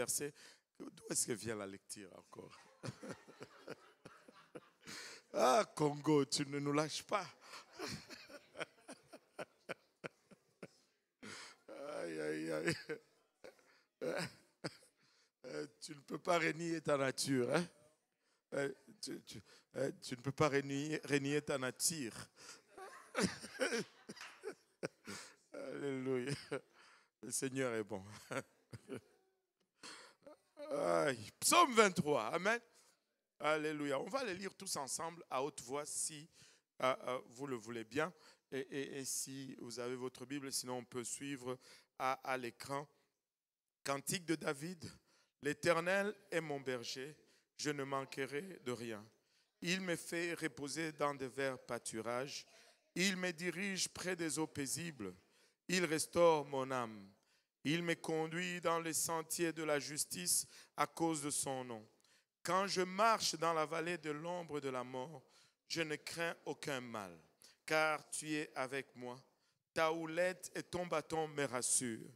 verset. D'où est-ce que vient la lecture encore? Ah, Congo, tu ne nous lâches pas. Aïe, aïe, aïe. Tu ne peux pas renier ta nature. Hein? Tu ne peux pas renier ta nature. Alléluia. Le Seigneur est bon. Aïe. Psaume 23. Amen. Alléluia. On va les lire tous ensemble à haute voix si vous le voulez bien. Et si vous avez votre Bible, sinon on peut suivre à l'écran. Cantique de David. L'Éternel est mon berger, je ne manquerai de rien. Il me fait reposer dans de verts pâturages. Il me dirige près des eaux paisibles. Il restaure mon âme. Il me conduit dans les sentiers de la justice à cause de son nom. Quand je marche dans la vallée de l'ombre de la mort, je ne crains aucun mal, car tu es avec moi. Ta houlette et ton bâton me rassurent.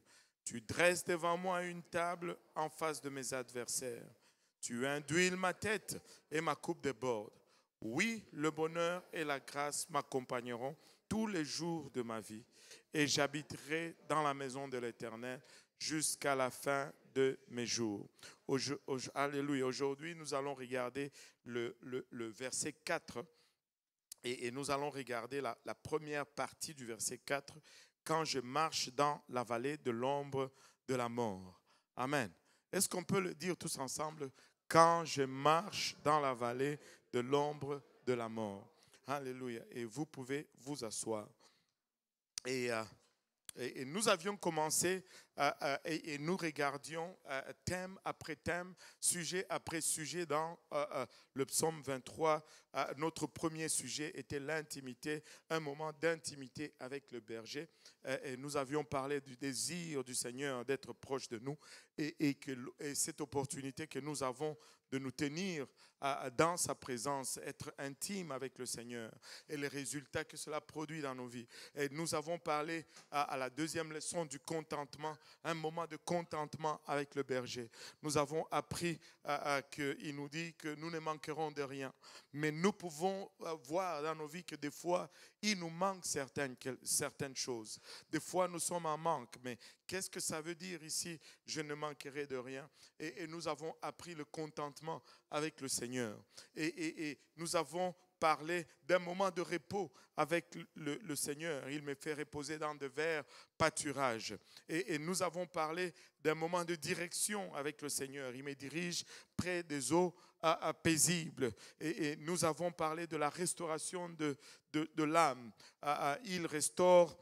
Tu dresses devant moi une table en face de mes adversaires. Tu induis ma tête et ma coupe déborde. Oui, le bonheur et la grâce m'accompagneront tous les jours de ma vie. Et j'habiterai dans la maison de l'Éternel jusqu'à la fin de mes jours. Alléluia. Aujourd'hui, nous allons regarder le verset 4. Et nous allons regarder la première partie du verset 4. Quand je marche dans la vallée de l'ombre de la mort. Amen. Est-ce qu'on peut le dire tous ensemble? Quand je marche dans la vallée de l'ombre de la mort. Alléluia. Et vous pouvez vous asseoir. Et nous avions commencé et nous regardions thème après thème, sujet après sujet dans le psaume 23. Notre premier sujet était l'intimité, un moment d'intimité avec le berger. Et nous avions parlé du désir du Seigneur d'être proche de nous et cette opportunité que nous avons de nous tenir dans sa présence, être intime avec le Seigneur et les résultats que cela produit dans nos vies. Et nous avons parlé à la deuxième leçon du contentement, un moment de contentement avec le berger. Nous avons appris qu'il nous dit que nous ne manquerons de rien, mais nous pouvons voir dans nos vies que des fois, il nous manque certaines choses. Des fois, nous sommes en manque, mais qu'est-ce que ça veut dire ici? Je ne manquerai de rien. Et nous avons appris le contentement avec le Seigneur. Et nous avons parlé d'un moment de repos avec le Seigneur. Il me fait reposer dans de verts pâturages. Et nous avons parlé d'un moment de direction avec le Seigneur. Il me dirige près des eaux paisibles. Et nous avons parlé de la restauration de l'âme. Il restaure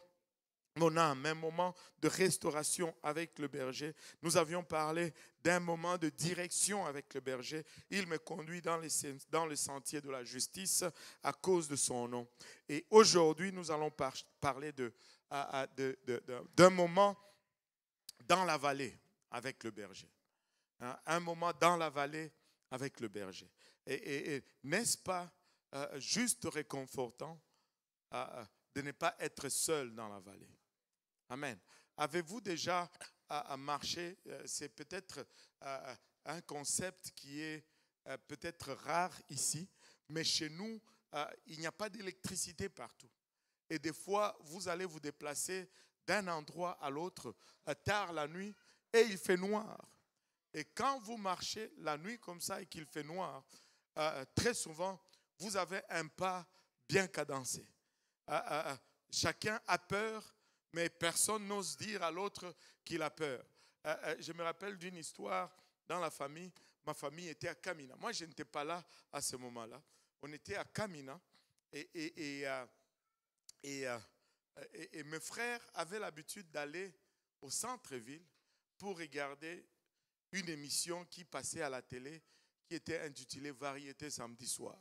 mon âme, un moment de restauration avec le berger. Nous avions parlé d'un moment de direction avec le berger. Il me conduit dans les sentiers de la justice à cause de son nom. Et aujourd'hui, nous allons parler d'un moment dans la vallée avec le berger. Un moment dans la vallée avec le berger. Et n'est-ce pas juste réconfortant de ne pas être seul dans la vallée? Amen. Avez-vous déjà marché? C'est peut-être un concept qui est peut-être rare ici, mais chez nous, il n'y a pas d'électricité partout. Et des fois, vous allez vous déplacer d'un endroit à l'autre tard la nuit et il fait noir. Et quand vous marchez la nuit comme ça et qu'il fait noir, très souvent, vous avez un pas bien cadencé. Chacun a peur, mais personne n'ose dire à l'autre qu'il a peur. Je me rappelle d'une histoire dans la famille. Ma famille était à Kamina. Moi, je n'étais pas là à ce moment-là. On était à Kamina et mes frères avaient l'habitude d'aller au centre-ville pour regarder une émission qui passait à la télé qui était intitulée Variété samedi soir.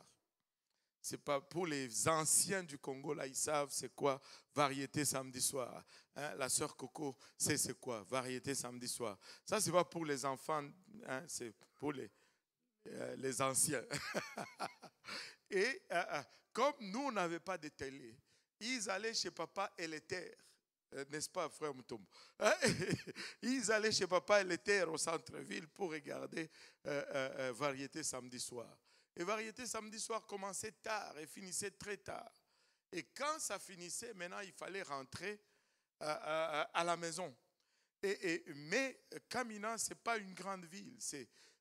C'est pas pour les anciens du Congo, là, ils savent c'est quoi Variété samedi soir. Hein, la sœur Coco sait c'est quoi Variété samedi soir. Ça, c'est pas pour les enfants, hein, c'est pour les anciens. Et comme nous, on n'avait pas de télé, ils allaient chez Papa Éléter N'est-ce pas, frère Mutombo? Ils allaient chez papa et l'été au centre-ville pour regarder Variété samedi soir. Et Variété samedi soir commençait tard et finissait très tard. Et quand ça finissait, maintenant, il fallait rentrer à la maison. Mais Kamina, ce n'est pas une grande ville.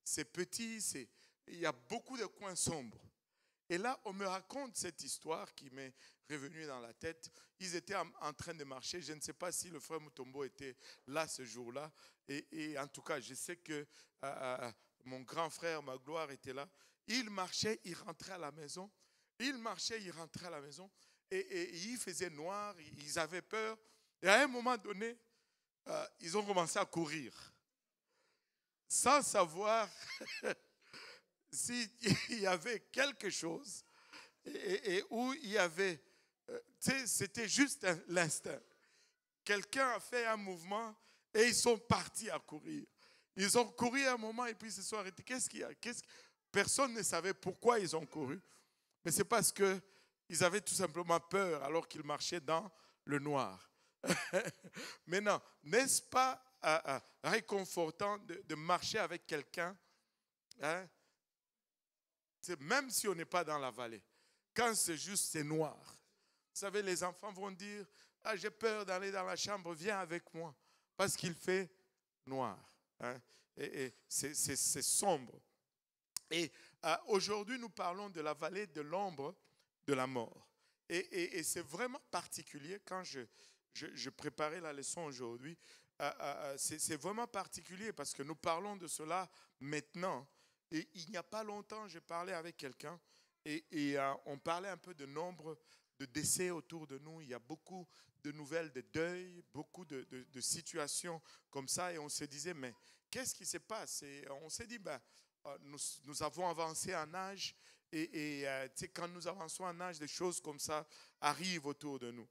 C'est petit, il y a beaucoup de coins sombres. Et là, on me raconte cette histoire qui m'est revenue dans la tête. Ils étaient en train de marcher. Je ne sais pas si le frère Mutombo était là ce jour-là. Et en tout cas, je sais que mon grand frère Magloire était là. Il marchait, il rentrait à la maison. Il marchait, il rentrait à la maison. Et il faisait noir, ils avaient peur. Et à un moment donné, ils ont commencé à courir. Sans savoir s'il y avait quelque chose et où il y avait, c'était juste l'instinct. Quelqu'un a fait un mouvement et ils sont partis à courir. Ils ont couru un moment et puis ils se sont arrêtés. Qu'est-ce qu'il y a? Personne ne savait pourquoi ils ont couru. Mais c'est parce qu'ils avaient tout simplement peur alors qu'ils marchaient dans le noir. Maintenant, n'est-ce pas réconfortant de marcher avec quelqu'un, hein? Même si on n'est pas dans la vallée, quand c'est noir. Vous savez, les enfants vont dire, ah, j'ai peur d'aller dans la chambre, viens avec moi, parce qu'il fait noir. Hein? Et c'est sombre. Et aujourd'hui, nous parlons de la vallée de l'ombre de la mort. Et c'est vraiment particulier quand je préparais la leçon aujourd'hui. C'est vraiment particulier parce que nous parlons de cela maintenant. Et il n'y a pas longtemps, je parlais avec quelqu'un et on parlait un peu de nombre de décès autour de nous. Il y a beaucoup de nouvelles de deuil, beaucoup de situations comme ça. Et on se disait, mais qu'est-ce qui se passe? Et on s'est dit, nous avons avancé en âge et quand nous avançons en âge, des choses comme ça arrivent autour de nous.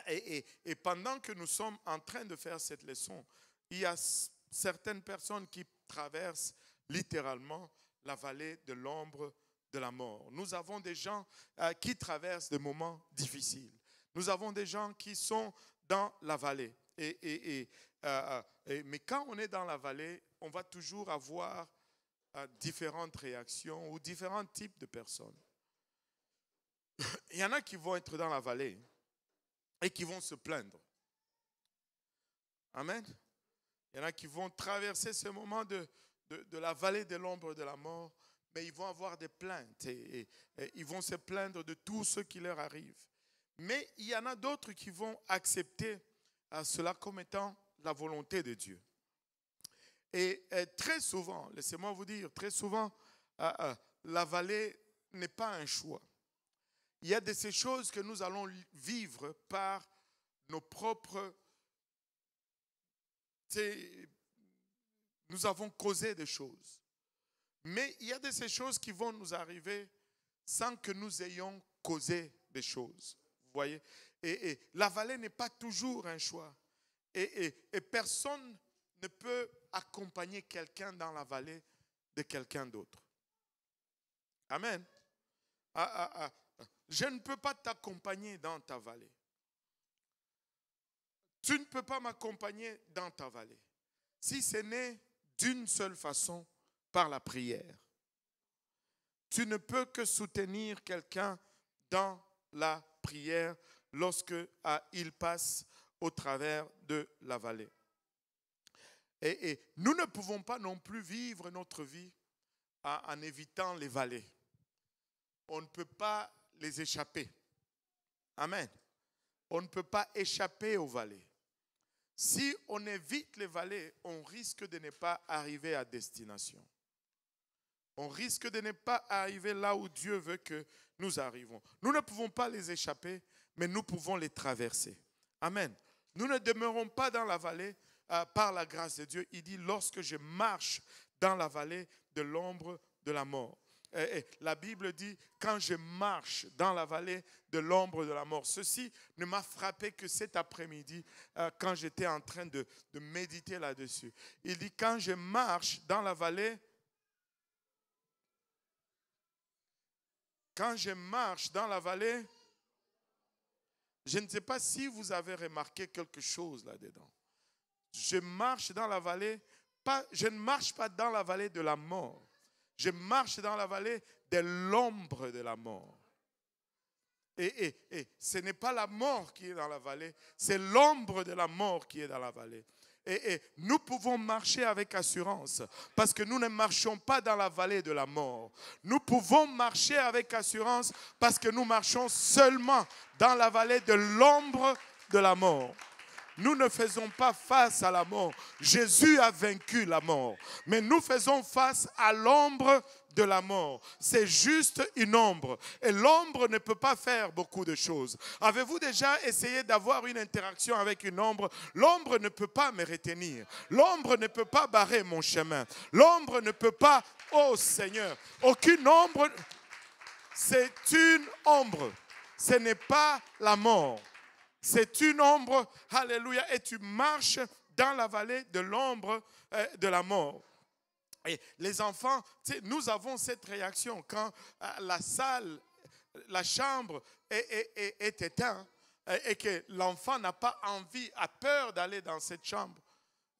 Et pendant que nous sommes en train de faire cette leçon, il y a certaines personnes qui traversent littéralement la vallée de l'ombre de la mort. Nous avons des gens qui traversent des moments difficiles. Nous avons des gens qui sont dans la vallée. Mais quand on est dans la vallée, on va toujours avoir différentes réactions ou différents types de personnes. Il y en a qui vont être dans la vallée et qui vont se plaindre. Amen. Il y en a qui vont traverser ce moment de la vallée de l'ombre de la mort, mais ils vont avoir des plaintes et ils vont se plaindre de tout ce qui leur arrive. Mais il y en a d'autres qui vont accepter cela comme étant la volonté de Dieu. Et très souvent, laissez-moi vous dire, très souvent, la vallée n'est pas un choix. Il y a de ces choses que nous allons vivre par nos propres... Nous avons causé des choses. Mais il y a de ces choses qui vont nous arriver sans que nous ayons causé des choses. Vous voyez? Et la vallée n'est pas toujours un choix. Et personne ne peut accompagner quelqu'un dans la vallée de quelqu'un d'autre. Amen. Je ne peux pas t'accompagner dans ta vallée. Tu ne peux pas m'accompagner dans ta vallée. Si ce n'est d'une seule façon, par la prière. Tu ne peux que soutenir quelqu'un dans la prière lorsque il passe au travers de la vallée. Et nous ne pouvons pas non plus vivre notre vie en évitant les vallées. On ne peut pas les échapper. Amen. On ne peut pas échapper aux vallées. Si on évite les vallées, on risque de ne pas arriver à destination. On risque de ne pas arriver là où Dieu veut que nous arrivons. Nous ne pouvons pas les échapper, mais nous pouvons les traverser. Amen. Nous ne demeurons pas dans la vallée par la grâce de Dieu. Il dit, lorsque je marche dans la vallée de l'ombre de la mort. La Bible dit, quand je marche dans la vallée de l'ombre de la mort. Ceci ne m'a frappé que cet après-midi quand j'étais en train de méditer là-dessus. Il dit, quand je marche dans la vallée, Je ne sais pas si vous avez remarqué quelque chose là-dedans. Je marche dans la vallée, je ne marche pas dans la vallée de la mort. Je marche dans la vallée de l'ombre de la mort. Et ce n'est pas la mort qui est dans la vallée, c'est l'ombre de la mort qui est dans la vallée. Et nous pouvons marcher avec assurance parce que nous ne marchons pas dans la vallée de la mort. Nous pouvons marcher avec assurance parce que nous marchons seulement dans la vallée de l'ombre de la mort. Nous ne faisons pas face à la mort. Jésus a vaincu la mort. Mais nous faisons face à l'ombre de la mort. C'est juste une ombre. Et l'ombre ne peut pas faire beaucoup de choses. Avez-vous déjà essayé d'avoir une interaction avec une ombre? L'ombre ne peut pas me retenir. L'ombre ne peut pas barrer mon chemin. L'ombre ne peut pas... Oh Seigneur, aucune ombre... C'est une ombre. Ce n'est pas la mort. C'est une ombre, alléluia, et tu marches dans la vallée de l'ombre de la mort. Et les enfants, nous avons cette réaction quand la salle, la chambre est éteinte et que l'enfant n'a pas envie, a peur d'aller dans cette chambre.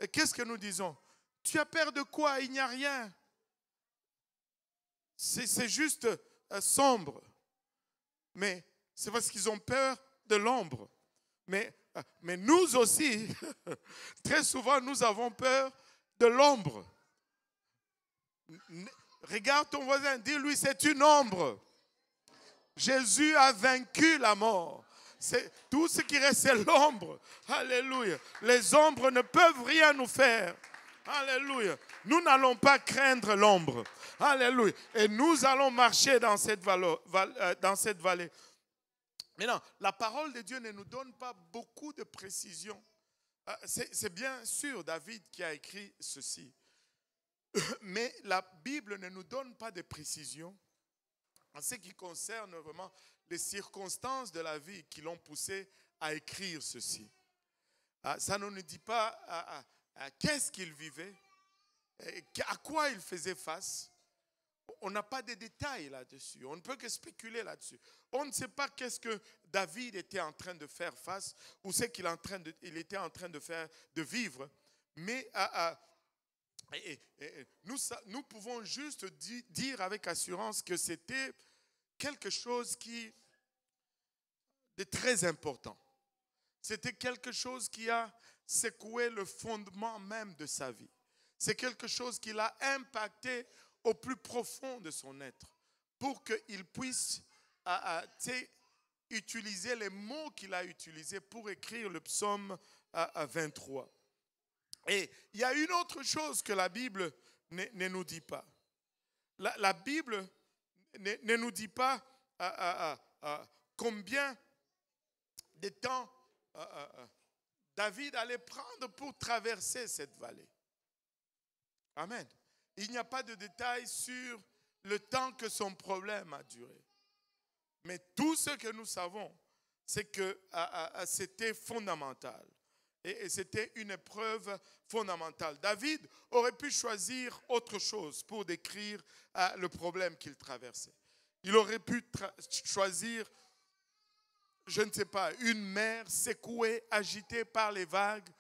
Et qu'est-ce que nous disons? Tu as peur de quoi? Il n'y a rien. C'est juste sombre. Mais c'est parce qu'ils ont peur de l'ombre. Mais nous aussi, très souvent, nous avons peur de l'ombre. Regarde ton voisin, dis-lui, c'est une ombre. Jésus a vaincu la mort. Tout ce qui reste, c'est l'ombre. Alléluia. Les ombres ne peuvent rien nous faire. Alléluia. Nous n'allons pas craindre l'ombre. Alléluia. Et nous allons marcher dans cette vallée. Maintenant, la parole de Dieu ne nous donne pas beaucoup de précisions. C'est bien sûr David qui a écrit ceci. Mais la Bible ne nous donne pas de précisions en ce qui concerne vraiment les circonstances de la vie qui l'ont poussé à écrire ceci. Ça ne nous dit pas qu'est-ce qu'il vivait, à quoi il faisait face. On n'a pas de détails là-dessus. On ne peut que spéculer là-dessus. On ne sait pas qu'est-ce que David était en train de faire face ou ce qu'il était en train de vivre. Mais nous pouvons juste dire avec assurance que c'était quelque chose de très important. C'était quelque chose qui a secoué le fondement même de sa vie. C'est quelque chose qui l'a impacté au plus profond de son être pour qu'il puisse utiliser les mots qu'il a utilisés pour écrire le psaume 23. Et il y a une autre chose que la Bible ne nous dit pas. La Bible ne nous dit pas combien de temps David allait prendre pour traverser cette vallée. Amen. Il n'y a pas de détails sur le temps que son problème a duré. Mais tout ce que nous savons, c'est que c'était fondamental. Et c'était une épreuve fondamentale. David aurait pu choisir autre chose pour décrire le problème qu'il traversait. Il aurait pu choisir, je ne sais pas, une mer secouée, agitée par les vagues.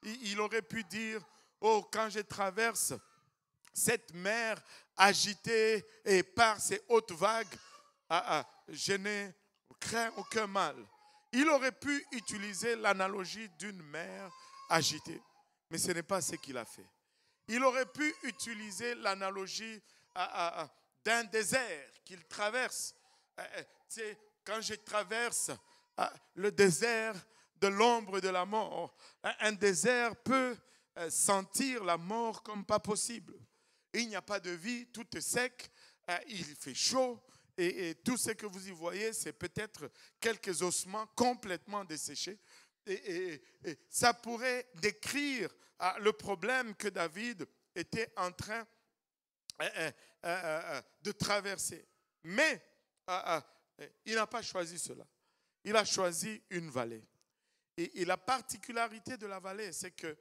Il aurait pu dire, oh, quand je traverse cette mer agitée et par ces hautes vagues, je ne crains aucun mal. Il aurait pu utiliser l'analogie d'une mer agitée, mais ce n'est pas ce qu'il a fait. Il aurait pu utiliser l'analogie d'un désert qu'il traverse. Quand je traverse le désert de l'ombre de la mort, un désert peut sentir la mort comme pas possible. Il n'y a pas de vie, tout est sec, il fait chaud. Et tout ce que vous y voyez, c'est peut-être quelques ossements complètement desséchés. Et ça pourrait décrire le problème que David était en train de traverser. Mais il n'a pas choisi cela. Il a choisi une vallée. Et la particularité de la vallée, c'est que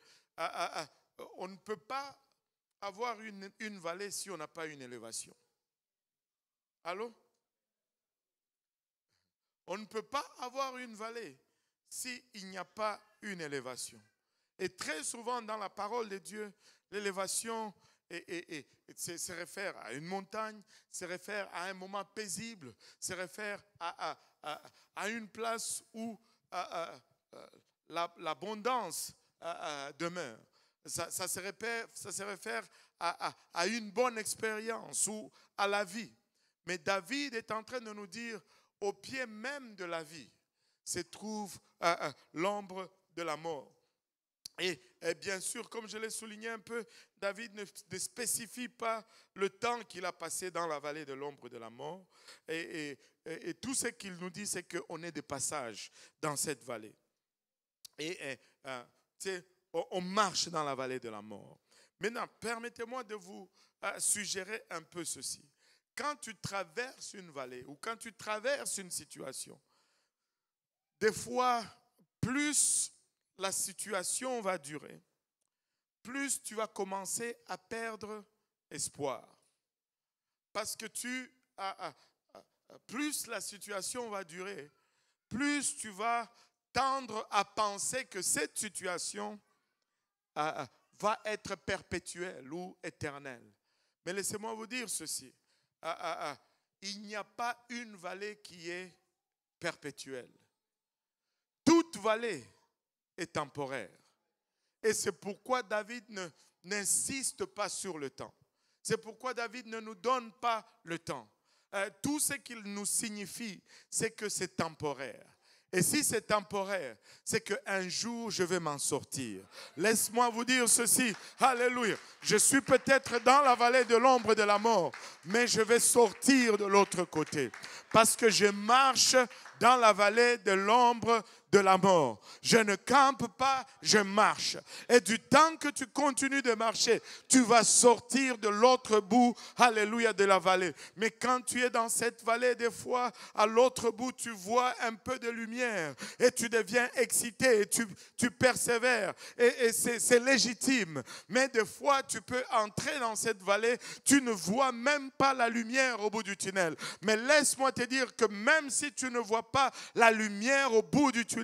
on ne peut pas avoir une vallée si on n'a pas une élévation. Allô? On ne peut pas avoir une vallée s'il n'y a pas une élévation. Et très souvent dans la parole de Dieu, l'élévation se réfère à une montagne, se réfère à un moment paisible, se réfère à une place où l'abondance demeure. Ça se réfère à une bonne expérience ou à la vie. Mais David est en train de nous dire, au pied même de la vie se trouve l'ombre de la mort. Et bien sûr, comme je l'ai souligné un peu, David ne spécifie pas le temps qu'il a passé dans la vallée de l'ombre de la mort. Et tout ce qu'il nous dit, c'est qu'on est de passage dans cette vallée. Et on marche dans la vallée de la mort. Maintenant, permettez-moi de vous suggérer un peu ceci. Quand tu traverses une vallée ou quand tu traverses une situation, des fois, plus la situation va durer, plus tu vas commencer à perdre espoir. Parce que plus la situation va durer, plus tu vas tendre à penser que cette situation va être perpétuelle ou éternelle. Mais laissez-moi vous dire ceci. Il n'y a pas une vallée qui est perpétuelle. Toute vallée est temporaire. Et c'est pourquoi David n'insiste pas sur le temps. C'est pourquoi David ne nous donne pas le temps. Tout ce qu'il nous signifie, c'est que c'est temporaire. Et si c'est temporaire, c'est qu'un jour, je vais m'en sortir. Laisse-moi vous dire ceci. Alléluia. Je suis peut-être dans la vallée de l'ombre de la mort, mais je vais sortir de l'autre côté. Parce que je marche dans la vallée de l'ombre de la mort. Je ne campe pas, je marche. Et du temps que tu continues de marcher, tu vas sortir de l'autre bout, alléluia, de la vallée. Mais quand tu es dans cette vallée, des fois, à l'autre bout, tu vois un peu de lumière et tu deviens excité et tu persévères. Et c'est légitime. Mais des fois, tu peux entrer dans cette vallée, tu ne vois même pas la lumière au bout du tunnel. Mais laisse-moi te dire que même si tu ne vois pas la lumière au bout du tunnel,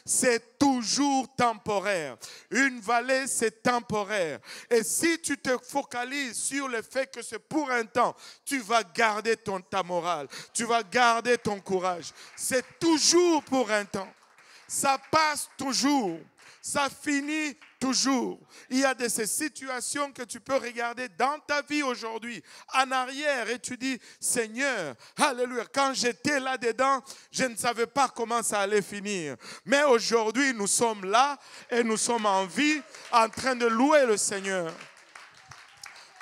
c'est toujours temporaire. Une vallée, c'est temporaire. Et si tu te focalises sur le fait que c'est pour un temps, tu vas garder ta morale, tu vas garder ton courage. C'est toujours pour un temps. Ça passe toujours. Ça finit toujours. Il y a de ces situations que tu peux regarder dans ta vie aujourd'hui, en arrière, et tu dis, Seigneur, alléluia, quand j'étais là-dedans, je ne savais pas comment ça allait finir. Mais aujourd'hui, nous sommes là et nous sommes en vie, en train de louer le Seigneur.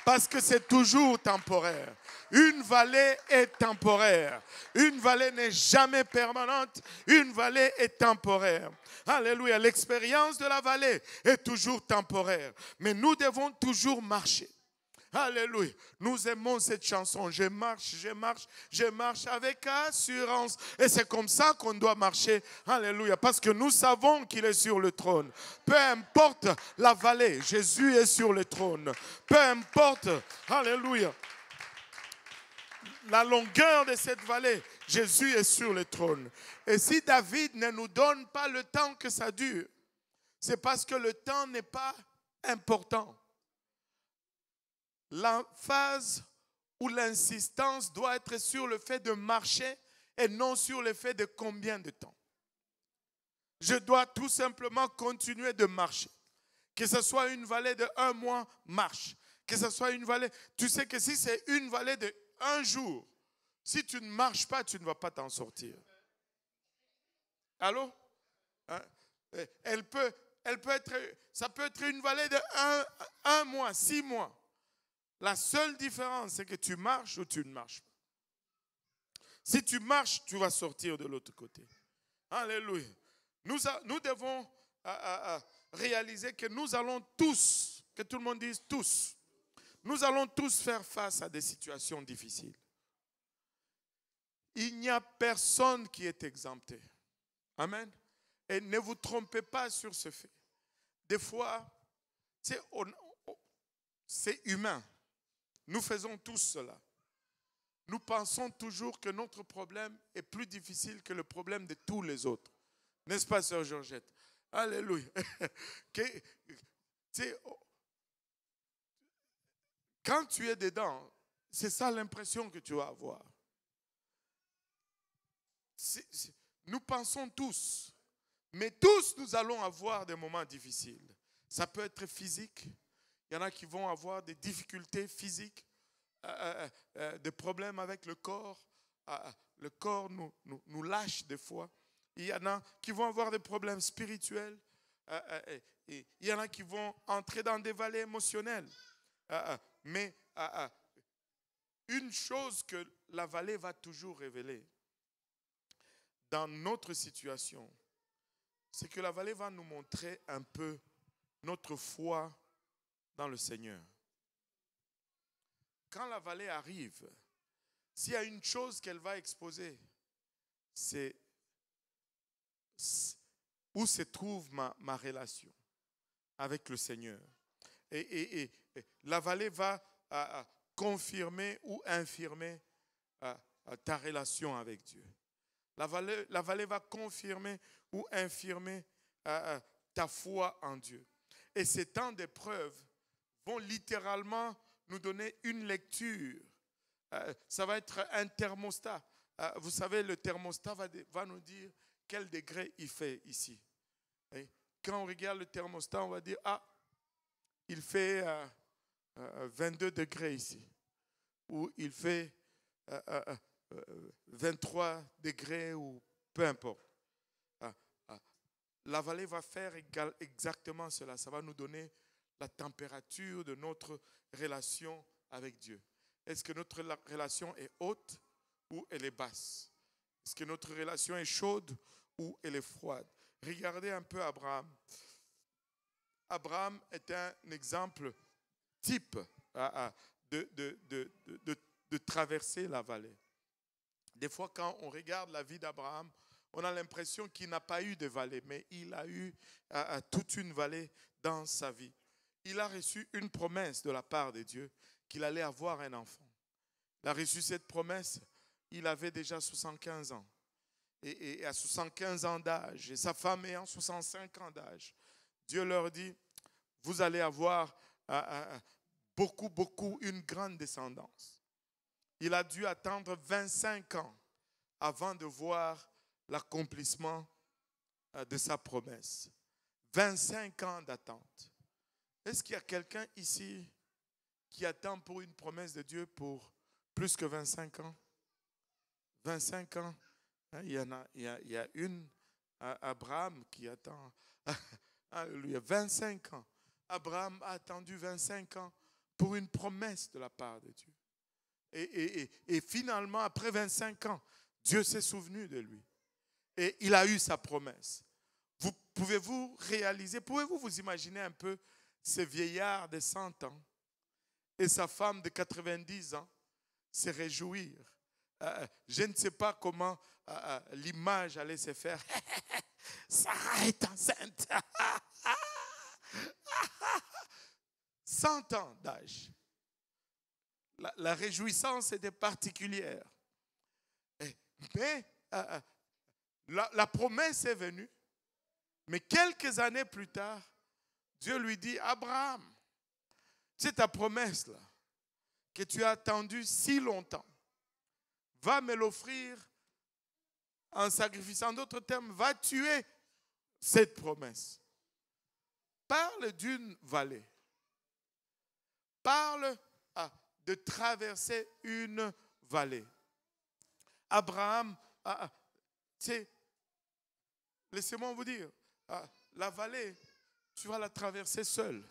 Parce que c'est toujours temporaire. Une vallée est temporaire. Une vallée n'est jamais permanente. Une vallée est temporaire. Alléluia. L'expérience de la vallée est toujours temporaire. Mais nous devons toujours marcher. Alléluia. Nous aimons cette chanson. Je marche, je marche, je marche avec assurance. Et c'est comme ça qu'on doit marcher. Alléluia. Parce que nous savons qu'il est sur le trône. Peu importe la vallée, Jésus est sur le trône. Peu importe, alléluia, la longueur de cette vallée, Jésus est sur le trône. Et si David ne nous donne pas le temps que ça dure, c'est parce que le temps n'est pas important. L'emphase ou l'insistance doit être sur le fait de marcher et non sur le fait de combien de temps. Je dois tout simplement continuer de marcher. Que ce soit une vallée de 1 mois, marche. Que ce soit une vallée, tu sais que si c'est une vallée de 1 jour, si tu ne marches pas, tu ne vas pas t'en sortir. Allô? Hein? Ça peut être une vallée de 1 mois, 6 mois. La seule différence, c'est que tu marches ou tu ne marches pas. Si tu marches, tu vas sortir de l'autre côté. Alléluia. Nous devons réaliser que nous allons tous, que tout le monde dise tous, nous allons tous faire face à des situations difficiles. Il n'y a personne qui est exempté. Amen. Et ne vous trompez pas sur ce fait. Des fois, c'est humain. Nous faisons tous cela. Nous pensons toujours que notre problème est plus difficile que le problème de tous les autres. N'est-ce pas, sœur Georgette? Alléluia. Quand tu es dedans, c'est ça l'impression que tu vas avoir. Nous pensons tous, mais tous nous allons avoir des moments difficiles. Ça peut être physique. Il y en a qui vont avoir des difficultés physiques, des problèmes avec le corps. Le corps nous lâche des fois. Il y en a qui vont avoir des problèmes spirituels. Il y en a qui vont entrer dans des vallées émotionnelles. Mais une chose que la vallée va toujours révéler dans notre situation, c'est que la vallée va nous montrer un peu notre foi dans le Seigneur. Quand la vallée arrive, s'il y a une chose qu'elle va exposer, c'est où se trouve ma relation avec le Seigneur. Et la vallée va confirmer ou infirmer ta relation avec Dieu. La vallée va confirmer ou infirmer ta foi en Dieu. Et ces temps d'épreuve vont littéralement nous donner une lecture. Ça va être un thermostat. Vous savez, le thermostat va nous dire quel degré il fait ici. Et quand on regarde le thermostat, on va dire, il fait 22 degrés ici. Ou il fait 23 degrés ou peu importe. La vallée va faire exactement cela. Ça va nous donner la température de notre relation avec Dieu. Est-ce que notre relation est haute ou elle est basse? Est-ce que notre relation est chaude ou elle est froide? Regardez un peu Abraham. Abraham est un exemple type de traverser la vallée. Des fois, quand on regarde la vie d'Abraham, on a l'impression qu'il n'a pas eu de vallée, mais il a eu toute une vallée dans sa vie. Il a reçu une promesse de la part de Dieu qu'il allait avoir un enfant. Il a reçu cette promesse, il avait déjà 75 ans. Et à 75 ans d'âge, et sa femme ayant 65 ans d'âge, Dieu leur dit, vous allez avoir une grande descendance. Il a dû attendre 25 ans avant de voir l'accomplissement de sa promesse. 25 ans d'attente. Est-ce qu'il y a quelqu'un ici qui attend pour une promesse de Dieu pour plus que 25 ans? 25 ans. Il y a une, Abraham, qui attend. Alléluia. 25 ans. Abraham a attendu 25 ans pour une promesse de la part de Dieu. Et finalement, après 25 ans, Dieu s'est souvenu de lui. Et il a eu sa promesse. Pouvez-vous vous imaginer un peu ce vieillard de 100 ans et sa femme de 90 ans se réjouir? Je ne sais pas comment l'image allait se faire. Sarah est enceinte. 100 ans d'âge. La réjouissance était particulière. Mais la promesse est venue. Mais quelques années plus tard, Dieu lui dit, Abraham, c'est ta promesse là, que tu as attendue si longtemps. Va me l'offrir en sacrifice. En d'autres termes, va tuer cette promesse. Parle d'une vallée. Parle de traverser une vallée. Abraham, laissez-moi vous dire, la vallée, tu vas la traverser seul.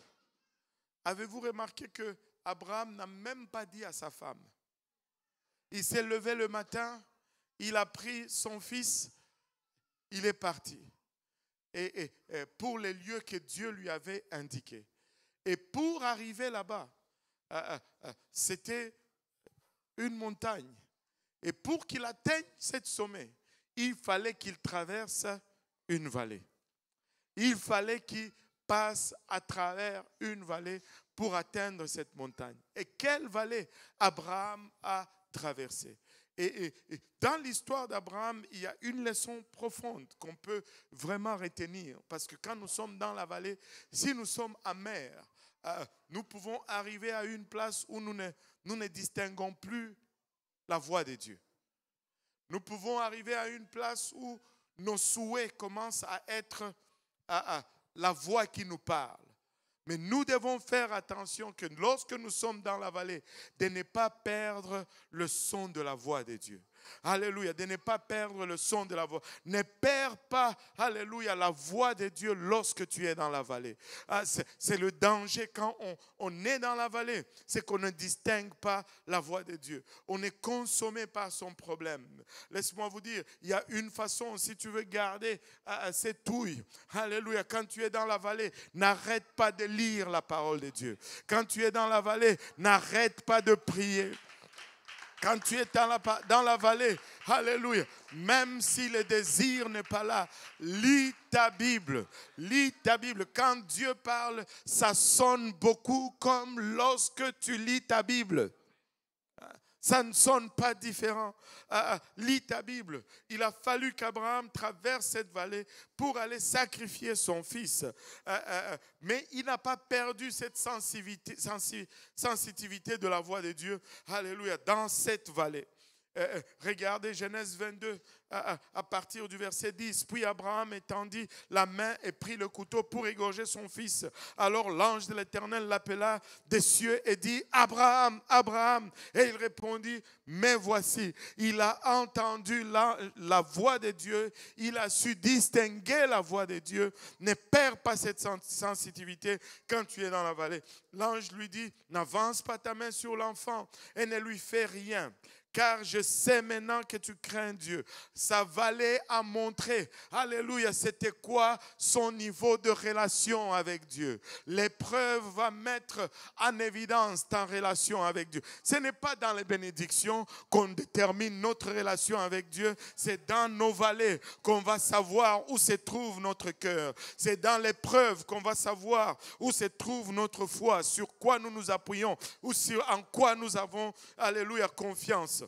Avez-vous remarqué que Abraham n'a même pas dit à sa femme? Il s'est levé le matin, il a pris son fils, il est parti. Et pour les lieux que Dieu lui avait indiqués. Et pour arriver là-bas, c'était une montagne. Et pour qu'il atteigne ce sommet, il fallait qu'il traverse une vallée. Il fallait qu'il passe à travers une vallée pour atteindre cette montagne. Et quelle vallée Abraham a traversée? Et dans l'histoire d'Abraham, il y a une leçon profonde qu'on peut vraiment retenir. Parce que quand nous sommes dans la vallée, si nous sommes amers, nous pouvons arriver à une place où nous ne distinguons plus la voix de Dieu. Nous pouvons arriver à une place où nos souhaits commencent à être la voix qui nous parle. Mais nous devons faire attention que lorsque nous sommes dans la vallée, de ne pas perdre le son de la voix de Dieu. Alléluia, de ne pas perdre le son de la voix. Ne perds pas, alléluia, la voix de Dieu lorsque tu es dans la vallée. C'est le danger quand on est dans la vallée, c'est qu'on ne distingue pas la voix de Dieu. On est consommé par son problème. Laisse-moi vous dire, il y a une façon, si tu veux garder cette touille, alléluia, quand tu es dans la vallée, n'arrête pas de lire la parole de Dieu. Quand tu es dans la vallée, n'arrête pas de prier. Quand tu es dans la vallée, alléluia, même si le désir n'est pas là, lis ta Bible. Lis ta Bible. Quand Dieu parle, ça sonne beaucoup comme lorsque tu lis ta Bible. Ça ne sonne pas différent. Lis ta Bible. Il a fallu qu'Abraham traverse cette vallée pour aller sacrifier son fils. Mais il n'a pas perdu cette sensitivité de la voix de Dieu. Alléluia. Dans cette vallée. Regardez Genèse 22 à partir du verset 10. Puis Abraham étendit la main et prit le couteau pour égorger son fils. Alors l'ange de l'Éternel l'appela des cieux et dit: Abraham, Abraham. Et il répondit: mais voici. Il a entendu la voix de Dieu. Il a su distinguer la voix de Dieu. Ne perds pas cette sensibilité quand tu es dans la vallée. L'ange lui dit: n'avance pas ta main sur l'enfant et ne lui fais rien. Car je sais maintenant que tu crains Dieu. Sa vallée a montré, alléluia, c'était quoi son niveau de relation avec Dieu. L'épreuve va mettre en évidence ta relation avec Dieu. Ce n'est pas dans les bénédictions qu'on détermine notre relation avec Dieu. C'est dans nos vallées qu'on va savoir où se trouve notre cœur. C'est dans l'épreuve qu'on va savoir où se trouve notre foi, sur quoi nous nous appuyons, ou en quoi nous avons, alléluia, confiance.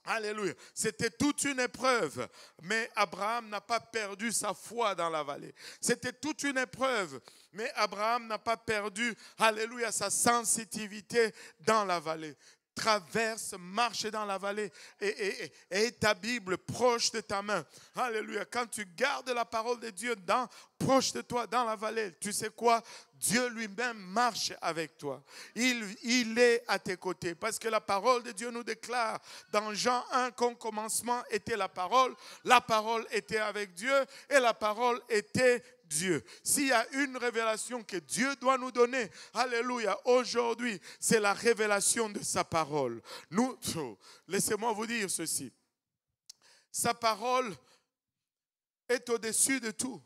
Alléluia. C'était toute une épreuve, mais Abraham n'a pas perdu sa foi dans la vallée. C'était toute une épreuve, mais Abraham n'a pas perdu, alléluia, sa sensitivité dans la vallée. Traverse, marche dans la vallée et ta Bible proche de ta main. Alléluia. Quand tu gardes la parole de Dieu proche de toi dans la vallée, tu sais quoi? Dieu lui-même marche avec toi. Il est à tes côtés. Parce que la parole de Dieu nous déclare dans Jean 1 qu'au commencement était la parole était avec Dieu et la parole était Dieu. S'il y a une révélation que Dieu doit nous donner, alléluia, aujourd'hui, c'est la révélation de sa parole. Laissez-moi vous dire ceci. Sa parole est au-dessus de tout.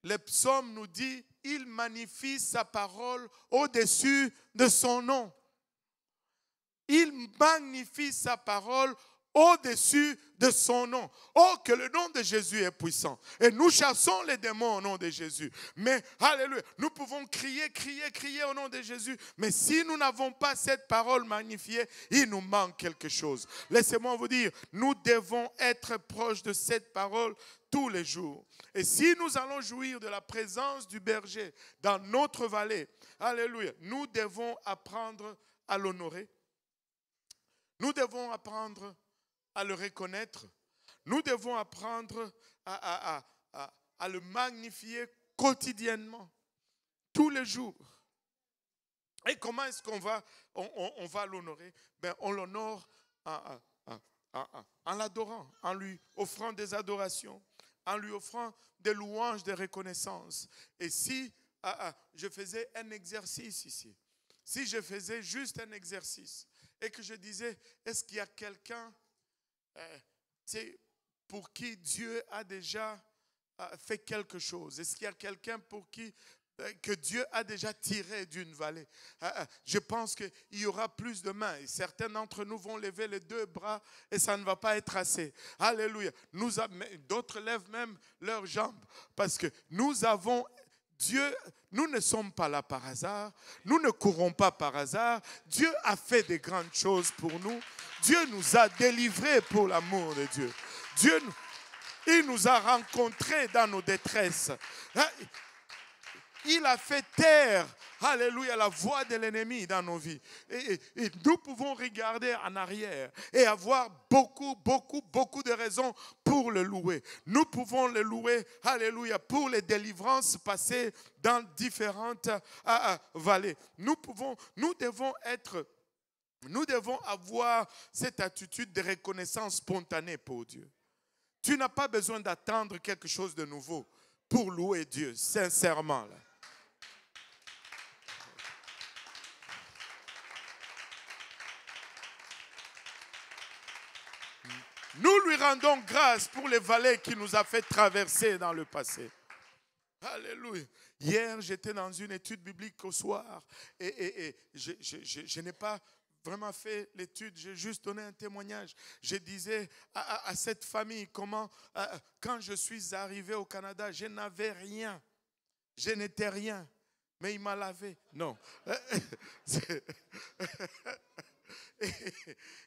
Le psaume nous dit: il magnifie sa parole au-dessus de son nom. Il magnifie sa parole au-dessus de son nom. Oh, que le nom de Jésus est puissant. Et nous chassons les démons au nom de Jésus. Mais, alléluia, nous pouvons crier au nom de Jésus. Mais si nous n'avons pas cette parole magnifiée, il nous manque quelque chose. Laissez-moi vous dire, nous devons être proches de cette parole tous les jours. Et si nous allons jouir de la présence du berger dans notre vallée, alléluia, nous devons apprendre à l'honorer. Nous devons apprendre à le reconnaître. Nous devons apprendre à le magnifier quotidiennement, tous les jours. Et comment est-ce qu'on va l'honorer? On l'honore en l'adorant, en lui offrant des adorations, en lui offrant des louanges, des reconnaissances. Et si je faisais un exercice ici, si je faisais juste un exercice et que je disais, est-ce qu'il y a quelqu'un pour qui Dieu a déjà fait quelque chose? Est-ce qu'il y a quelqu'un pour qui que Dieu a déjà tiré d'une vallée? Je pense qu'il y aura plus de mains. Et certains d'entre nous vont lever les deux bras et ça ne va pas être assez. Alléluia. D'autres lèvent même leurs jambes parce que nous avons Dieu. Nous ne sommes pas là par hasard. Nous ne courons pas par hasard. Dieu a fait des grandes choses pour nous. Dieu nous a délivrés pour l'amour de Dieu. Il nous a rencontrés dans nos détresses. Il a fait taire, alléluia, la voix de l'ennemi dans nos vies. Et nous pouvons regarder en arrière et avoir beaucoup de raisons pour le louer. Nous pouvons le louer, alléluia, pour les délivrances passées dans différentes vallées. Nous devons avoir cette attitude de reconnaissance spontanée pour Dieu. Tu n'as pas besoin d'attendre quelque chose de nouveau pour louer Dieu, sincèrement. Là. Nous lui rendons grâce pour les vallées qu'il nous a fait traverser dans le passé. Alléluia. Hier, j'étais dans une étude biblique au soir et je n'ai pas vraiment fait l'étude, j'ai juste donné un témoignage. Je disais à cette famille comment, quand je suis arrivé au Canada, je n'avais rien. Je n'étais rien. Mais il m'a lavé. Non.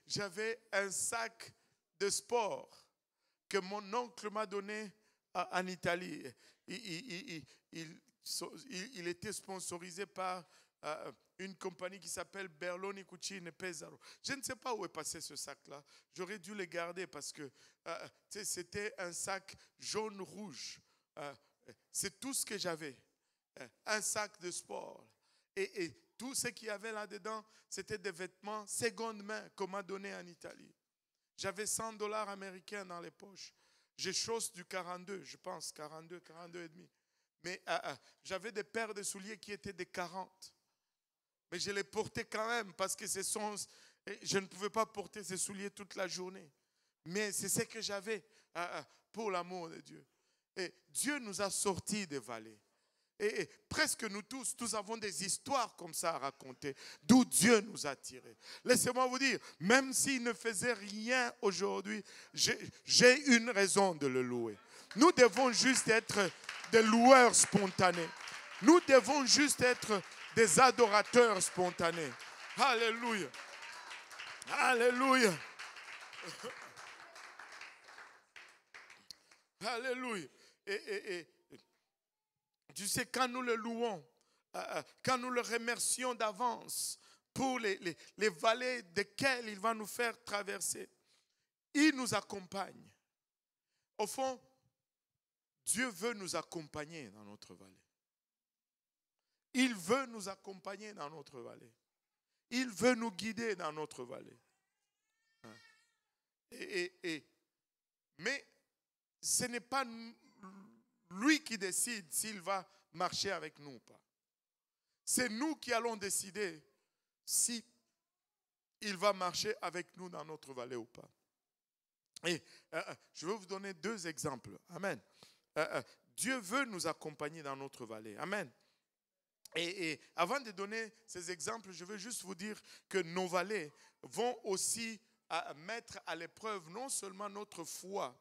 J'avais un sac de sport que mon oncle m'a donné en Italie. Il était sponsorisé par une compagnie qui s'appelle Berloni Cucine Pesaro. Je ne sais pas où est passé ce sac-là. J'aurais dû le garder parce que c'était un sac jaune-rouge. C'est tout ce que j'avais. Un sac de sport. Et tout ce qu'il y avait là-dedans, c'était des vêtements seconde main qu'on m'a donné en Italie. J'avais $100 américains dans les poches. J'ai chausse du 42, je pense, 42 et demi. Mais j'avais des paires de souliers qui étaient des 40. Mais je les portais quand même parce que je ne pouvais pas porter ces souliers toute la journée. Mais c'est ce que j'avais pour l'amour de Dieu. Et Dieu nous a sortis des vallées. Et presque nous tous, nous avons des histoires comme ça à raconter, d'où Dieu nous a tirés. Laissez-moi vous dire, même s'il ne faisait rien aujourd'hui, j'ai une raison de le louer. Nous devons juste être des loueurs spontanés. Nous devons juste être des adorateurs spontanés. Alléluia. Alléluia. Alléluia. Et tu sais, quand nous le louons, quand nous le remercions d'avance pour les vallées desquelles il va nous faire traverser, il nous accompagne. Au fond, Dieu veut nous accompagner dans notre vallée. Il veut nous accompagner dans notre vallée. Il veut nous guider dans notre vallée. Mais ce n'est pas lui qui décide s'il va marcher avec nous ou pas. C'est nous qui allons décider si il va marcher avec nous dans notre vallée ou pas. Et je vais vous donner 2 exemples. Amen. Dieu veut nous accompagner dans notre vallée. Amen. Et avant de donner ces exemples, je veux juste vous dire que nos vallées vont aussi mettre à l'épreuve non seulement notre foi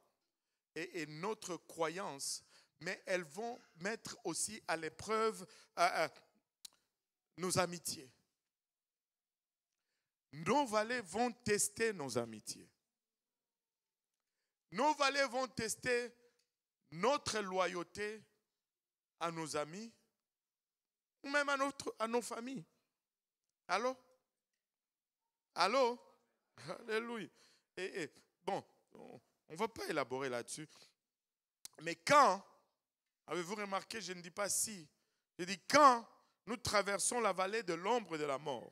et notre croyance, mais elles vont mettre aussi à l'épreuve nos amitiés. Nos vallées vont tester nos amitiés. Nos vallées vont tester notre loyauté à nos amis ou même à nos familles. Allô? Allô? Alléluia. Et bon, on ne va pas élaborer là-dessus. Mais quand, avez-vous remarqué, je ne dis pas si, je dis quand nous traversons la vallée de l'ombre de la mort,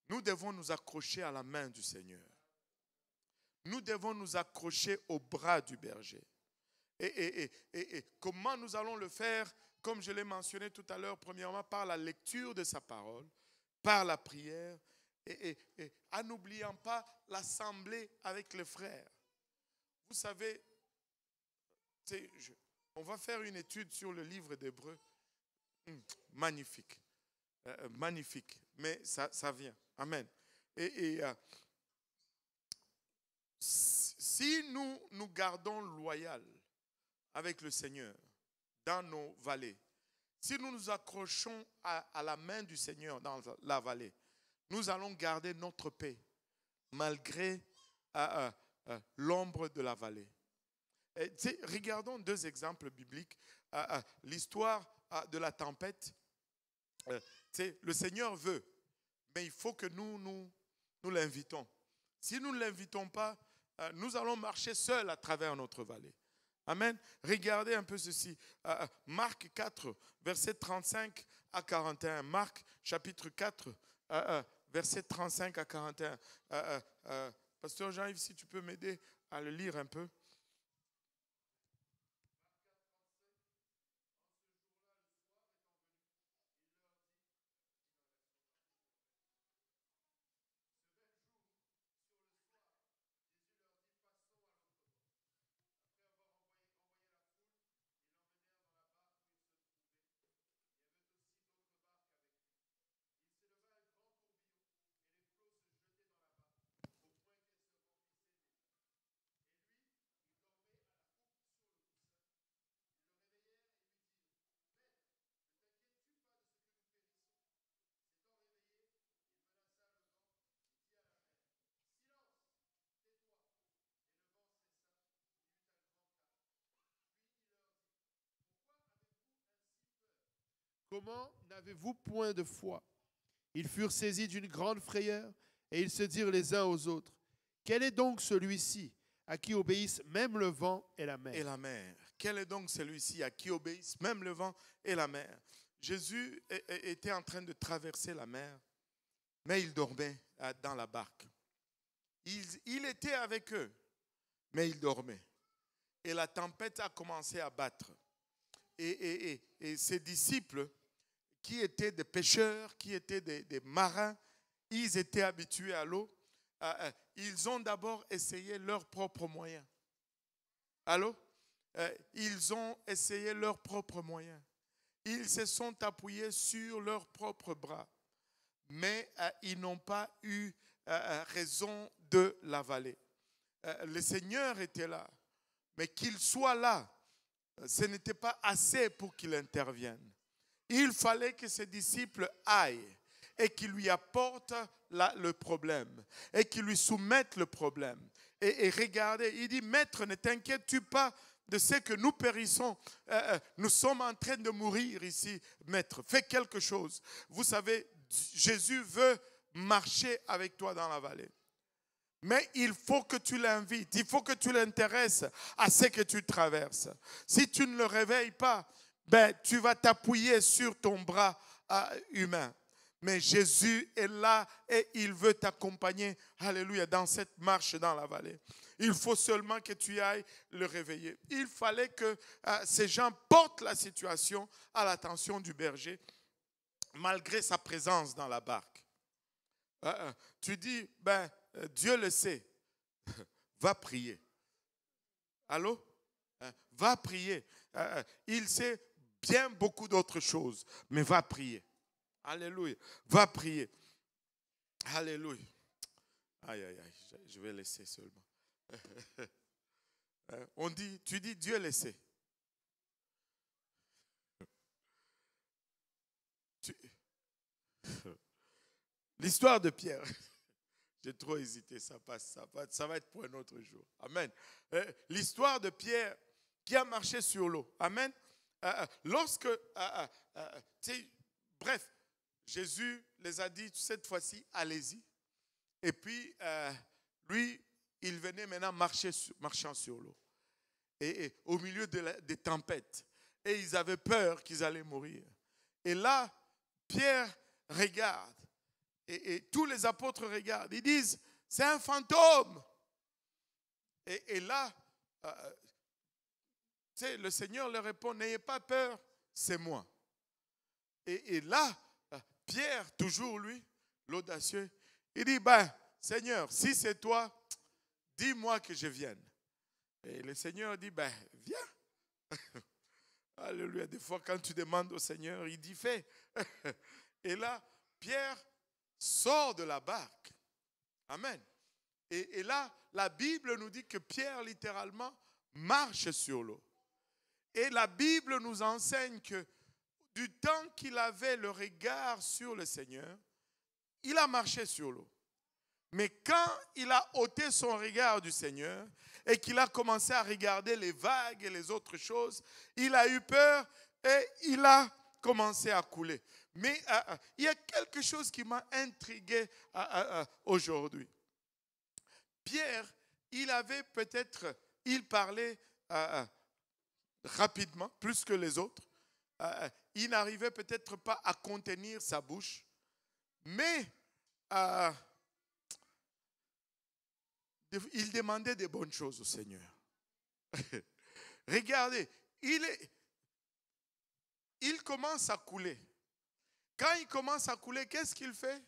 nous devons nous accrocher à la main du Seigneur. Nous devons nous accrocher au bras du berger. Et comment nous allons le faire? Comme je l'ai mentionné tout à l'heure, premièrement, par la lecture de sa parole, par la prière, et en n'oubliant pas l'assemblée avec les frères. Vous savez, on va faire une étude sur le livre d'Hébreux. Magnifique. Magnifique. Mais ça vient. Amen. Si nous gardons loyal avec le Seigneur dans nos vallées, si nous nous accrochons à la main du Seigneur dans la vallée, nous allons garder notre paix. malgré l'ombre de la vallée. Et, regardons deux exemples bibliques. L'histoire de la tempête. Le Seigneur veut, mais il faut que nous l'invitons. Si nous ne l'invitons pas, nous allons marcher seuls à travers notre vallée. Amen. Regardez un peu ceci. Marc 4, verset 35 à 41. Marc chapitre 4, verset 35 à 41. Pasteur Jean-Yves, si tu peux m'aider à le lire un peu. Comment n'avez-vous point de foi? Ils furent saisis d'une grande frayeur et ils se dirent les uns aux autres, quel est donc celui-ci à qui obéissent même le vent et la mer? Et la mer. Quel est donc celui-ci à qui obéissent même le vent et la mer? Jésus était en train de traverser la mer, mais il dormait dans la barque. Il était avec eux, mais il dormait. Et la tempête a commencé à battre. Et ses disciples, qui étaient des pêcheurs, qui étaient des marins, ils étaient habitués à l'eau. Ils ont d'abord essayé leurs propres moyens. Allô? Ils ont essayé leurs propres moyens. Ils se sont appuyés sur leurs propres bras. Mais ils n'ont pas eu raison de l'avaler. Le Seigneur était là. Mais qu'il soit là, ce n'était pas assez pour qu'il intervienne. Il fallait que ses disciples aillent et qu'ils lui apportent le problème et qu'ils lui soumettent le problème. Et regardez, il dit, Maître, ne t'inquiètes-tu pas de ce que nous périssons. Nous sommes en train de mourir ici, Maître. Fais quelque chose. Vous savez, Jésus veut marcher avec toi dans la vallée. Mais il faut que tu l'invites, il faut que tu l'intéresses à ce que tu traverses. Si tu ne le réveilles pas, tu vas t'appuyer sur ton bras humain. Mais Jésus est là et il veut t'accompagner, alléluia, dans cette marche dans la vallée. Il faut seulement que tu ailles le réveiller. Il fallait que ces gens portent la situation à l'attention du berger, malgré sa présence dans la barque. Tu dis, Dieu le sait, va prier. Allô? Va prier. Il sait bien beaucoup d'autres choses, mais va prier. Alléluia. Va prier. Alléluia. Aïe, aïe, aïe, je vais laisser seulement. Tu dis Dieu le sait. L'histoire de Pierre. J'ai trop hésité, ça passe, ça va être pour un autre jour. Amen. L'histoire de Pierre qui a marché sur l'eau. Amen. Bref, Jésus les a dit cette fois-ci, allez-y. Et puis, lui, il venait maintenant marchant sur l'eau. Et au milieu des tempêtes. Et ils avaient peur qu'ils allaient mourir. Et là, Pierre regarde. Et tous les apôtres regardent. Ils disent, c'est un fantôme. Et là, le Seigneur leur répond, n'ayez pas peur, c'est moi. Et là, Pierre, toujours lui, l'audacieux, il dit, Seigneur, si c'est toi, dis-moi que je vienne. Et le Seigneur dit, viens. Alléluia. Des fois, quand tu demandes au Seigneur, il dit, fais. Et là, Pierre sort de la barque. Amen. Et là, la Bible nous dit que Pierre, littéralement, marche sur l'eau. Et la Bible nous enseigne que du temps qu'il avait le regard sur le Seigneur, il a marché sur l'eau. Mais quand il a ôté son regard du Seigneur et qu'il a commencé à regarder les vagues et les autres choses, il a eu peur et il a commencé à couler. Mais il y a quelque chose qui m'a intrigué aujourd'hui. Pierre, il parlait rapidement, plus que les autres. Il n'arrivait peut-être pas à contenir sa bouche, mais il demandait des bonnes choses au Seigneur. Regardez, il commence à couler. Quand il commence à couler, qu'est-ce qu'il fait?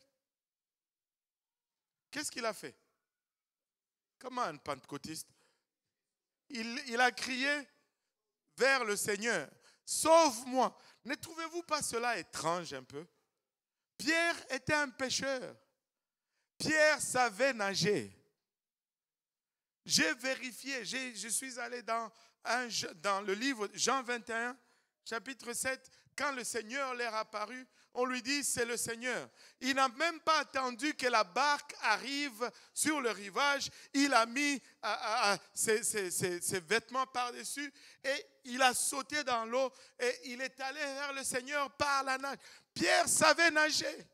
Qu'est-ce qu'il a fait? Comment un pentecôtiste? Il a crié vers le Seigneur, sauve-moi. Ne trouvez-vous pas cela étrange un peu? Pierre était un pêcheur. Pierre savait nager. J'ai vérifié, je suis allé dans le livre Jean 21, chapitre 7, quand le Seigneur leur est apparu, on lui dit c'est le Seigneur. Il n'a même pas attendu que la barque arrive sur le rivage. Il a mis ses vêtements par-dessus et il a sauté dans l'eau et il est allé vers le Seigneur par la nage. Pierre savait nager.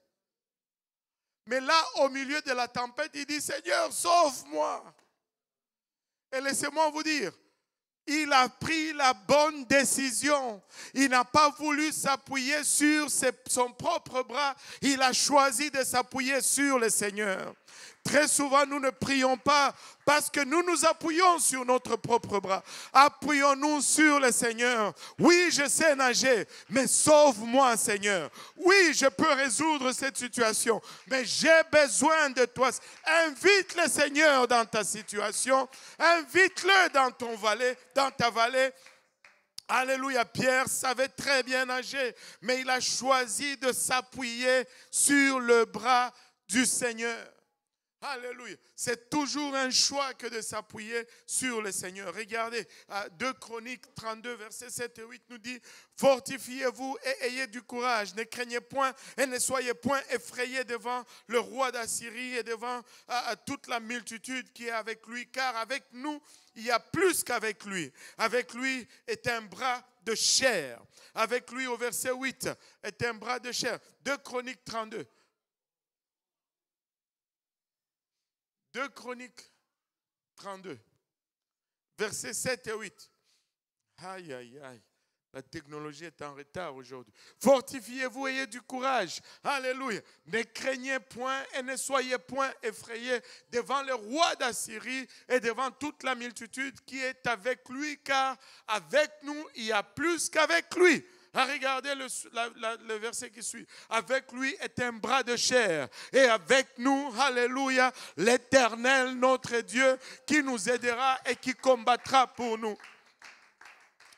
Mais là, au milieu de la tempête, il dit Seigneur, sauve-moi. Et laissez-moi vous dire, il a pris la bonne décision. Il n'a pas voulu s'appuyer sur son propre bras. Il a choisi de s'appuyer sur le Seigneur. Très souvent, nous ne prions pas parce que nous nous appuyons sur notre propre bras. Appuyons-nous sur le Seigneur. Oui, je sais nager, mais sauve-moi, Seigneur. Oui, je peux résoudre cette situation, mais j'ai besoin de toi. Invite le Seigneur dans ta situation. Invite-le dans ta vallée. Alléluia, Pierre savait très bien nager, mais il a choisi de s'appuyer sur le bras du Seigneur. Alléluia. C'est toujours un choix que de s'appuyer sur le Seigneur. Regardez, 2 Chroniques 32, versets 7 et 8 nous dit « Fortifiez-vous et ayez du courage. Ne craignez point et ne soyez point effrayés devant le roi d'Assyrie et devant toute la multitude qui est avec lui. Car avec nous, il y a plus qu'avec lui. Avec lui est un bras de chair. Avec lui, au verset 8, est un bras de chair. » 2 Chroniques 32. 2 Chroniques 32, versets 7 et 8. Aïe, aïe, aïe. La technologie est en retard aujourd'hui. Fortifiez-vous, ayez du courage. Alléluia. Ne craignez point et ne soyez point effrayés devant le roi d'Assyrie et devant toute la multitude qui est avec lui, car avec nous, il y a plus qu'avec lui. Regardez le verset qui suit. Avec lui est un bras de chair. Et avec nous, alléluia, l'Éternel, notre Dieu, qui nous aidera et qui combattra pour nous.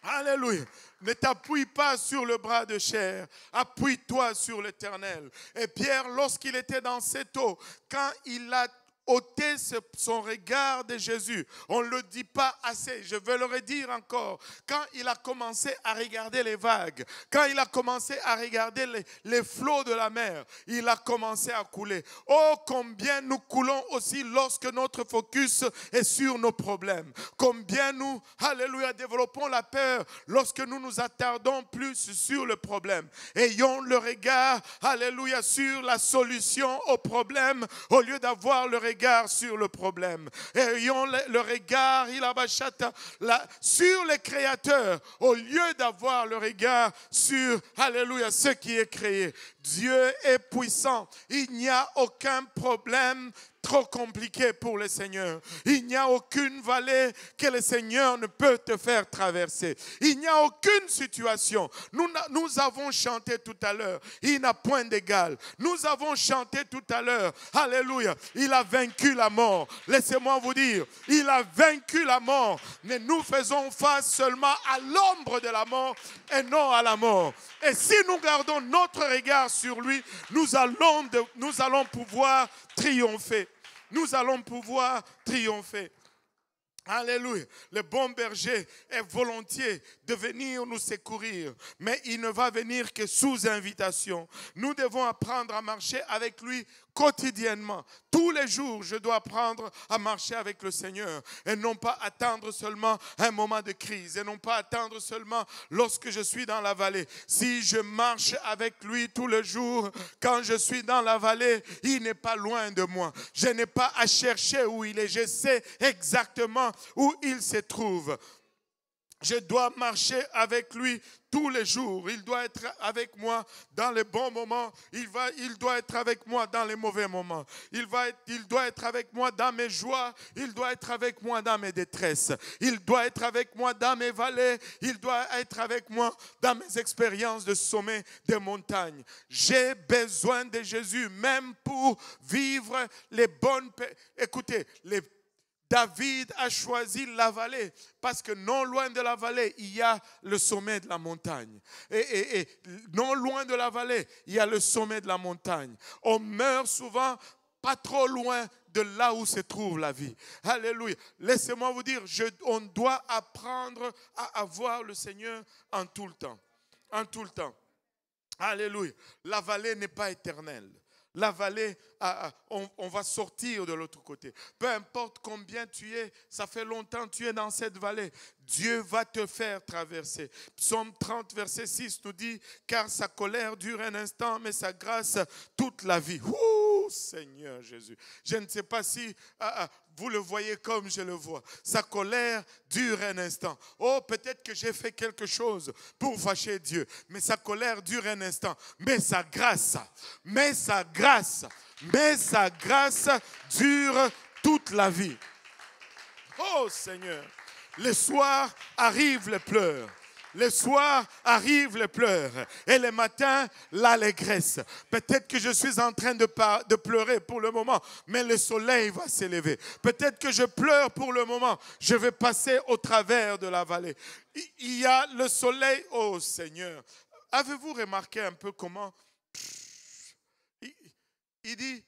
Alléluia. Ne t'appuie pas sur le bras de chair. Appuie-toi sur l'Éternel. Et Pierre, lorsqu'il était dans cette eau, quand il a ôter son regard de Jésus. On ne le dit pas assez, je veux le redire encore. Quand il a commencé à regarder les vagues, quand il a commencé à regarder les flots de la mer, il a commencé à couler. Oh, combien nous coulons aussi lorsque notre focus est sur nos problèmes. Combien nous, alléluia, développons la peur lorsque nous nous attardons plus sur le problème. Ayons le regard, alléluia, sur la solution au problème au lieu d'avoir le regard sur le problème. Ayons le regard sur le Créateur au lieu d'avoir le regard sur, alléluia, ce qui est créé. Dieu est puissant. Il n'y a aucun problème trop compliqué pour le Seigneur. Il n'y a aucune vallée que le Seigneur ne peut te faire traverser. Il n'y a aucune situation. Nous avons chanté tout à l'heure. Il n'a point d'égal. Nous avons chanté tout à l'heure. Alléluia. Il a vaincu la mort. Laissez-moi vous dire, il a vaincu la mort. Mais nous faisons face seulement à l'ombre de la mort et non à la mort. Et si nous gardons notre regard sur lui, nous allons pouvoir triompher. Nous allons pouvoir triompher. Alléluia. Le bon berger est volontiers de venir nous secourir, mais il ne va venir que sous invitation. Nous devons apprendre à marcher avec lui quotidiennement. Tous les jours, je dois apprendre à marcher avec le Seigneur et non pas attendre seulement un moment de crise et non pas attendre seulement lorsque je suis dans la vallée. Si je marche avec lui tous les jours, quand je suis dans la vallée, il n'est pas loin de moi. Je n'ai pas à chercher où il est. Je sais exactement où il se trouve. Je dois marcher avec lui tous les jours. Il doit être avec moi dans les bons moments. Il doit être avec moi dans les mauvais moments. Il doit être avec moi dans mes joies. Il doit être avec moi dans mes détresses. Il doit être avec moi dans mes vallées. Il doit être avec moi dans mes expériences de sommet des montagnes. J'ai besoin de Jésus même pour vivre les bonnes... Écoutez, David a choisi la vallée parce que non loin de la vallée, il y a le sommet de la montagne. Et non loin de la vallée, il y a le sommet de la montagne. On meurt souvent pas trop loin de là où se trouve la vie. Alléluia. Laissez-moi vous dire, on doit apprendre à avoir le Seigneur en tout le temps. En tout le temps. Alléluia. La vallée n'est pas éternelle. La vallée, on va sortir de l'autre côté. Peu importe combien tu es, ça fait longtemps que tu es dans cette vallée. Dieu va te faire traverser. Psaume 30, verset 6 nous dit, car sa colère dure un instant, mais sa grâce toute la vie. Ouh, Seigneur Jésus. Je ne sais pas si vous le voyez comme je le vois. Sa colère dure un instant. Oh, peut-être que j'ai fait quelque chose pour fâcher Dieu. Mais sa colère dure un instant. Mais sa grâce dure toute la vie. Oh Seigneur, le soir arrivent les pleurs. Le soir arrivent les pleurs et le matin, l'allégresse. Peut-être que je suis en train de pleurer pour le moment, mais le soleil va s'élever. Peut-être que je pleure pour le moment, je vais passer au travers de la vallée. Il y a le soleil, oh Seigneur. Avez-vous remarqué un peu comment il dit,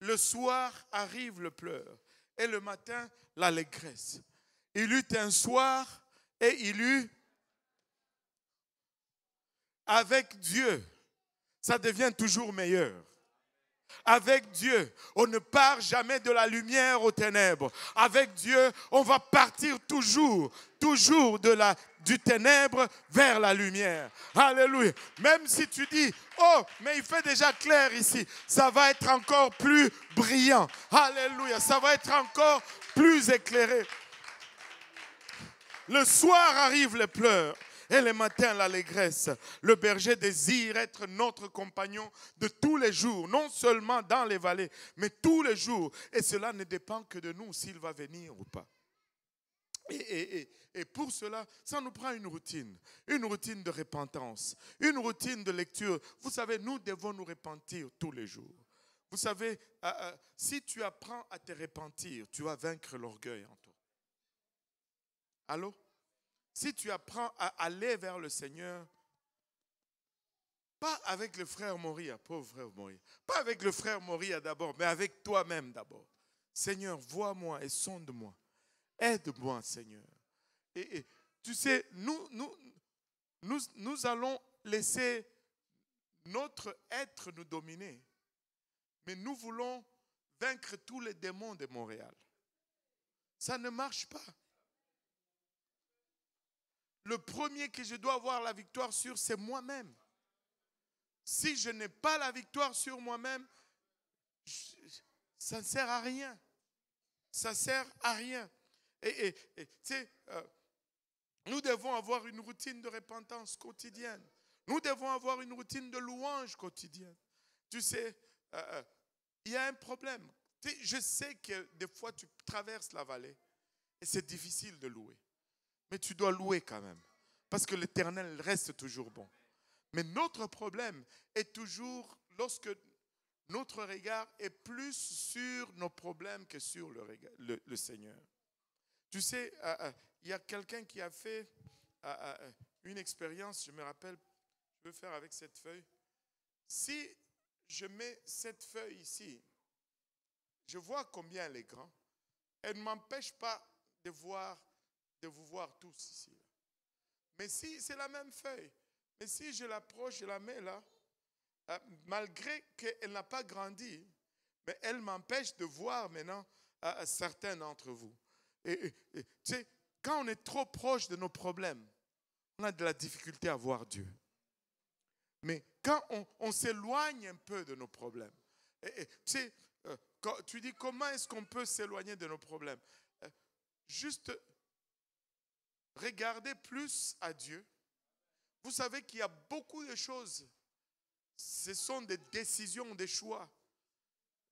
le soir arrive le pleur et le matin, l'allégresse. Il eut un soir et il eut avec Dieu, ça devient toujours meilleur. Avec Dieu, on ne part jamais de la lumière aux ténèbres. Avec Dieu, on va partir toujours du ténèbre vers la lumière. Alléluia. Même si tu dis, oh, mais il fait déjà clair ici, ça va être encore plus brillant. Alléluia. Ça va être encore plus éclairé. Le soir arrivent les pleurs et le matin l'allégresse. Le berger désire être notre compagnon de tous les jours, non seulement dans les vallées, mais tous les jours. Et cela ne dépend que de nous s'il va venir ou pas. Et pour cela, ça nous prend une routine de repentance, une routine de lecture. Vous savez, nous devons nous repentir tous les jours. Vous savez, si tu apprends à te repentir, tu vas vaincre l'orgueil en toi. Allô? Si tu apprends à aller vers le Seigneur, pas avec le frère Moria, pauvre frère Moria, pas avec le frère Moria d'abord, mais avec toi-même d'abord. Seigneur, vois-moi et sonde-moi. Aide-moi, Seigneur. Et tu sais, nous allons laisser notre être nous dominer, mais nous voulons vaincre tous les démons de Montréal. Ça ne marche pas. Le premier que je dois avoir la victoire sur, c'est moi-même. Si je n'ai pas la victoire sur moi-même, ça ne sert à rien. Ça ne sert à rien. Et tu sais, nous devons avoir une routine de repentance quotidienne. Nous devons avoir une routine de louange quotidienne. Tu sais, il y a un problème. Tu sais, je sais que des fois, tu traverses la vallée et c'est difficile de louer. Mais tu dois louer quand même. Parce que l'Éternel reste toujours bon. Mais notre problème est toujours lorsque notre regard est plus sur nos problèmes que sur le Seigneur. Tu sais, il y a quelqu'un qui a fait une expérience, je me rappelle, je vais faire avec cette feuille. Si je mets cette feuille ici, je vois combien elle est grande. Elle ne m'empêche pas de vous voir tous ici. Mais si c'est la même feuille, mais si je l'approche, je la mets là, malgré qu'elle n'a pas grandi, mais elle m'empêche de voir maintenant certains d'entre vous. Tu sais, quand on est trop proche de nos problèmes, on a de la difficulté à voir Dieu. Mais quand on s'éloigne un peu de nos problèmes, tu sais, tu dis comment est-ce qu'on peut s'éloigner de nos problèmes? Juste regarder plus à Dieu. Vous savez qu'il y a beaucoup de choses. Ce sont des décisions, des choix.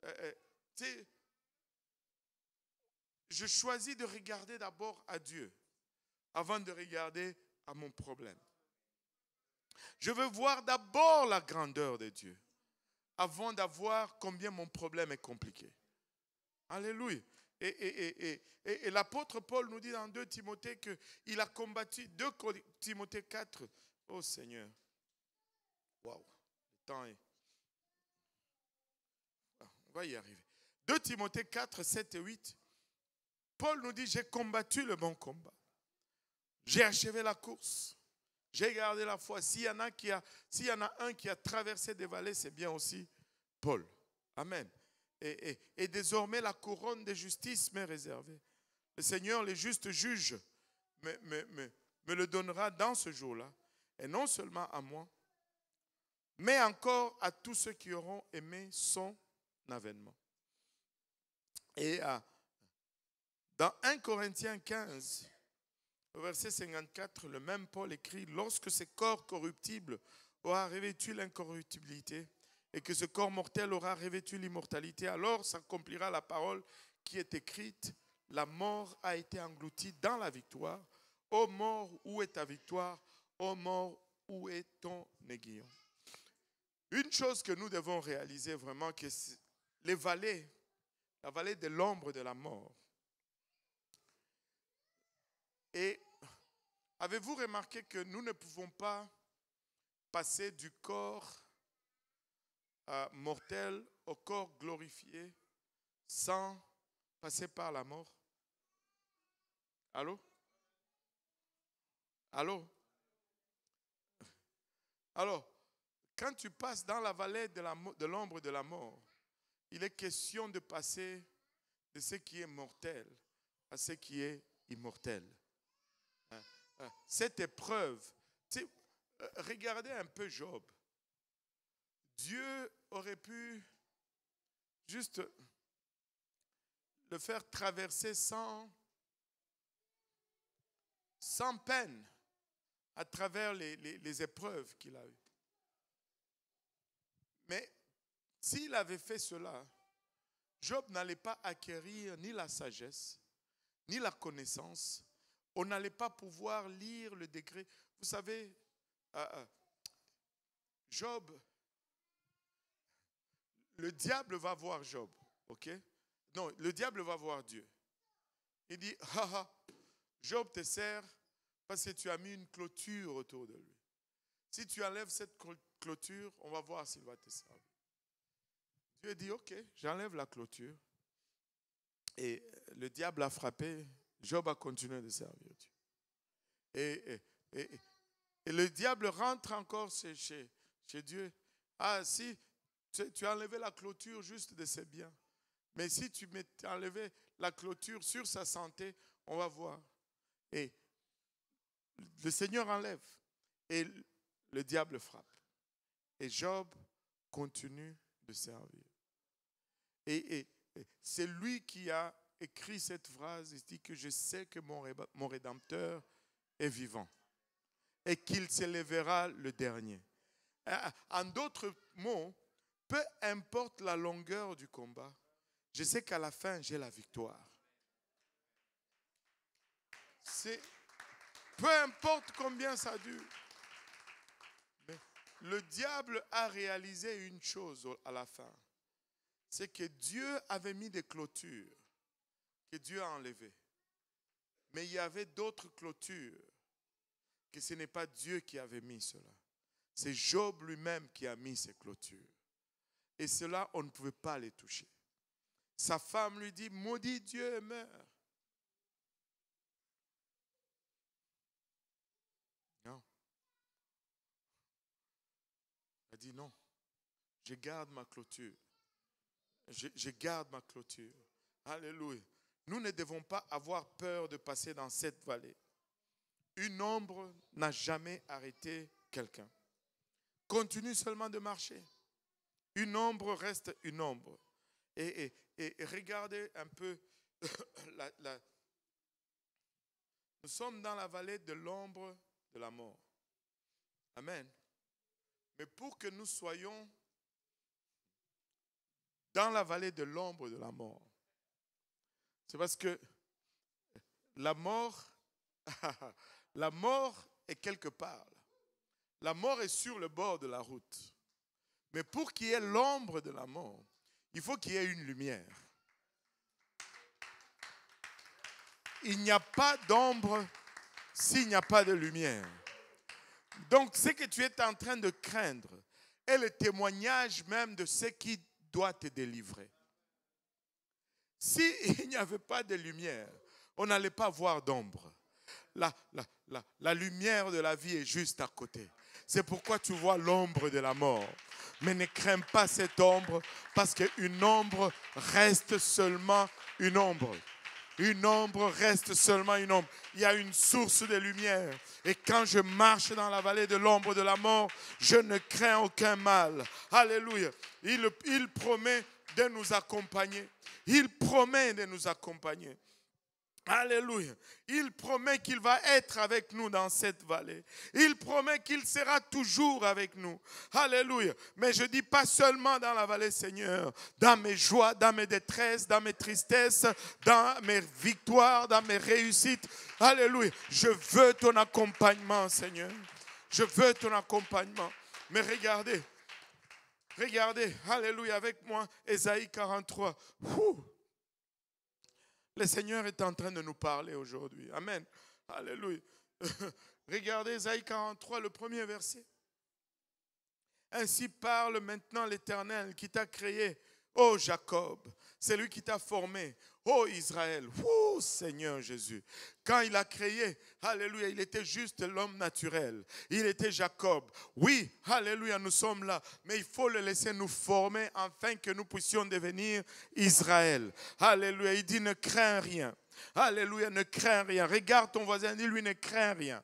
Tu sais, je choisis de regarder d'abord à Dieu avant de regarder à mon problème. Je veux voir d'abord la grandeur de Dieu avant d'avoir combien mon problème est compliqué. Alléluia. Et l'apôtre Paul nous dit dans 2 Timothée qu'il a combattu, 2 Timothée 4. Oh Seigneur. Waouh. Le temps est... On va y arriver. 2 Timothée 4, 7 et 8. Paul nous dit, j'ai combattu le bon combat. J'ai achevé la course. J'ai gardé la foi. S'il y en a un qui a traversé des vallées, c'est bien aussi Paul. Amen. Et désormais, la couronne de justice m'est réservée. Le Seigneur, le juste juge, me le donnera dans ce jour-là. Et non seulement à moi, mais encore à tous ceux qui auront aimé son avènement. Et dans 1 Corinthiens 15, verset 54, le même Paul écrit, lorsque ce corps corruptible aura revêtu l'incorruptibilité et que ce corps mortel aura revêtu l'immortalité, alors s'accomplira la parole qui est écrite, la mort a été engloutie dans la victoire. Ô mort, où est ta victoire? Ô mort, où est ton aiguillon? Une chose que nous devons réaliser vraiment, que les vallées, la vallée de l'ombre de la mort. Et avez-vous remarqué que nous ne pouvons pas passer du corps mortel au corps glorifié sans passer par la mort? Allô? Allô? Alors, quand tu passes dans la vallée de l'ombre de la mort, il est question de passer de ce qui est mortel à ce qui est immortel. Cette épreuve, regardez un peu Job. Dieu aurait pu juste le faire traverser sans peine à travers les épreuves qu'il a eues. Mais s'il avait fait cela, Job n'allait pas acquérir ni la sagesse, ni la connaissance. On n'allait pas pouvoir lire le degré. Vous savez, Job, le diable va voir Job, ok? Non, le diable va voir Dieu. Il dit, Job te sert parce que tu as mis une clôture autour de lui. Si tu enlèves cette clôture, on va voir s'il va te servir. Dieu dit, ok, j'enlève la clôture. Et le diable a frappé, Job a continué de servir Dieu. Et le diable rentre encore chez Dieu. Ah, si tu as enlevé la clôture juste de ses biens, mais si tu as enlevé la clôture sur sa santé, on va voir. Et le Seigneur enlève. Et le diable frappe. Et Job continue de servir. Et c'est lui qui a écrit cette phrase. Il dit que je sais que mon Rédempteur est vivant et qu'il s'élèvera le dernier. En d'autres mots, peu importe la longueur du combat, je sais qu'à la fin, j'ai la victoire. Peu importe combien ça dure. Mais le diable a réalisé une chose à la fin. C'est que Dieu avait mis des clôtures que Dieu a enlevées. Mais il y avait d'autres clôtures que ce n'est pas Dieu qui avait mis cela. C'est Job lui-même qui a mis ces clôtures. Et cela, on ne pouvait pas les toucher. Sa femme lui dit, maudit Dieu et meurs. Non. Elle dit non. je garde ma clôture. Je garde ma clôture. Alléluia. Nous ne devons pas avoir peur de passer dans cette vallée. Une ombre n'a jamais arrêté quelqu'un. Continue seulement de marcher. Une ombre reste une ombre. Et regardez un peu, nous sommes dans la vallée de l'ombre de la mort. Amen. Mais pour que nous soyons dans la vallée de l'ombre de la mort, c'est parce que la mort est quelque part. La mort est sur le bord de la route. Mais pour qu'il y ait l'ombre de la mort, il faut qu'il y ait une lumière. Il n'y a pas d'ombre s'il n'y a pas de lumière. Donc, ce que tu es en train de craindre est le témoignage même de ce qui doit te délivrer. S'il n'y avait pas de lumière, on n'allait pas voir d'ombre. La lumière de la vie est juste à côté. C'est pourquoi tu vois l'ombre de la mort. Mais ne crains pas cette ombre, parce qu'une ombre reste seulement une ombre. Une ombre reste seulement une ombre. Il y a une source de lumière. Et quand je marche dans la vallée de l'ombre de la mort, je ne crains aucun mal. Alléluia. Il promet de nous accompagner. Il promet de nous accompagner. Alléluia. Il promet qu'il va être avec nous dans cette vallée. Il promet qu'il sera toujours avec nous. Alléluia. Mais je dis pas seulement dans la vallée, Seigneur, dans mes joies, dans mes détresses, dans mes tristesses, dans mes victoires, dans mes réussites. Alléluia. Je veux ton accompagnement, Seigneur. Je veux ton accompagnement. Mais regardez, alléluia, avec moi, Ésaïe 43. Le Seigneur est en train de nous parler aujourd'hui. Amen. Alléluia. Regardez Ésaïe 43, le premier verset. Ainsi parle maintenant l'Éternel qui t'a créé, ô Jacob. C'est lui qui t'a formé, ô Israël. Ô Seigneur Jésus. Quand il a créé, alléluia, il était juste l'homme naturel. Il était Jacob. Oui, alléluia, nous sommes là. Mais il faut le laisser nous former afin que nous puissions devenir Israël. Alléluia, il dit ne crains rien. Alléluia, ne crains rien. Regarde ton voisin, dis-lui ne crains rien.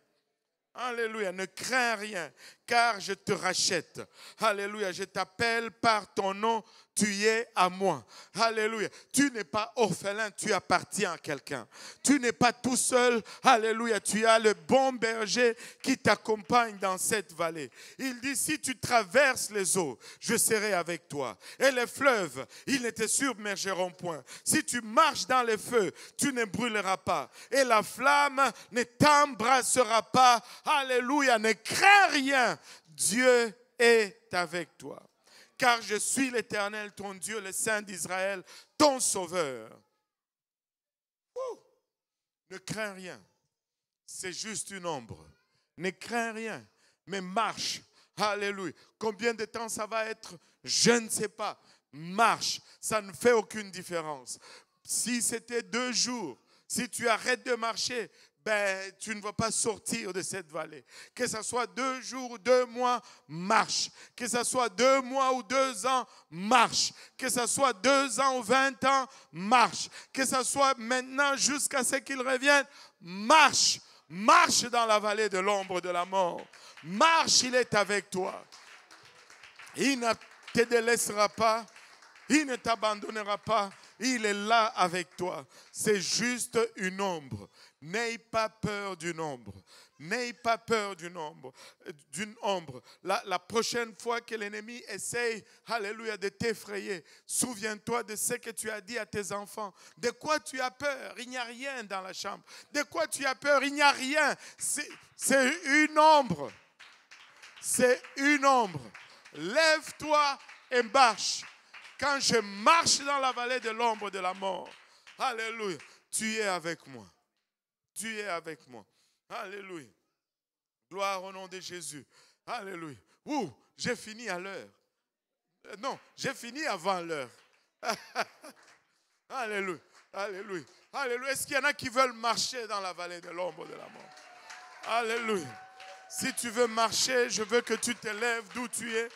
Alléluia, ne crains rien, car je te rachète. Alléluia, je t'appelle par ton nom, tu es à moi. Alléluia, tu n'es pas orphelin, tu appartiens à quelqu'un. Tu n'es pas tout seul. Alléluia, tu as le bon berger qui t'accompagne dans cette vallée. Il dit, si tu traverses les eaux, je serai avec toi. Et les fleuves, ils ne te submergeront point. Si tu marches dans les feux, tu ne brûleras pas. Et la flamme ne t'embrassera pas. Alléluia, ne crains rien. Dieu est avec toi. Car je suis l'Éternel, ton Dieu, le Saint d'Israël, ton Sauveur. Ne crains rien. C'est juste une ombre. Ne crains rien, mais marche. Alléluia. Combien de temps ça va être? Je ne sais pas. Marche. Ça ne fait aucune différence. Si c'était 2 jours, si tu arrêtes de marcher, tu ne vas pas sortir de cette vallée. Que ce soit 2 jours ou 2 mois, marche. Que ce soit 2 mois ou 2 ans, marche. Que ce soit 2 ans ou 20 ans, marche. Que ce soit maintenant jusqu'à ce qu'il revienne, marche. Marche dans la vallée de l'ombre de la mort. Marche, il est avec toi. Il ne te délaissera pas. Il ne t'abandonnera pas. Il est là avec toi. C'est juste une ombre. N'aie pas peur d'une ombre. N'aie pas peur d'une ombre. La prochaine fois que l'ennemi essaye, alléluia, de t'effrayer, souviens-toi de ce que tu as dit à tes enfants. De quoi tu as peur? Il n'y a rien dans la chambre. De quoi tu as peur? Il n'y a rien. C'est une ombre. C'est une ombre. Lève-toi et marche. Quand je marche dans la vallée de l'ombre de la mort, alléluia, tu es avec moi. Tu es avec moi. Alléluia. Gloire au nom de Jésus. Alléluia. J'ai fini à l'heure. Non, j'ai fini avant l'heure. Alléluia. Alléluia. Alléluia. Est-ce qu'il y en a qui veulent marcher dans la vallée de l'ombre de la mort? Alléluia. Si tu veux marcher, je veux que tu te lèves d'où tu es.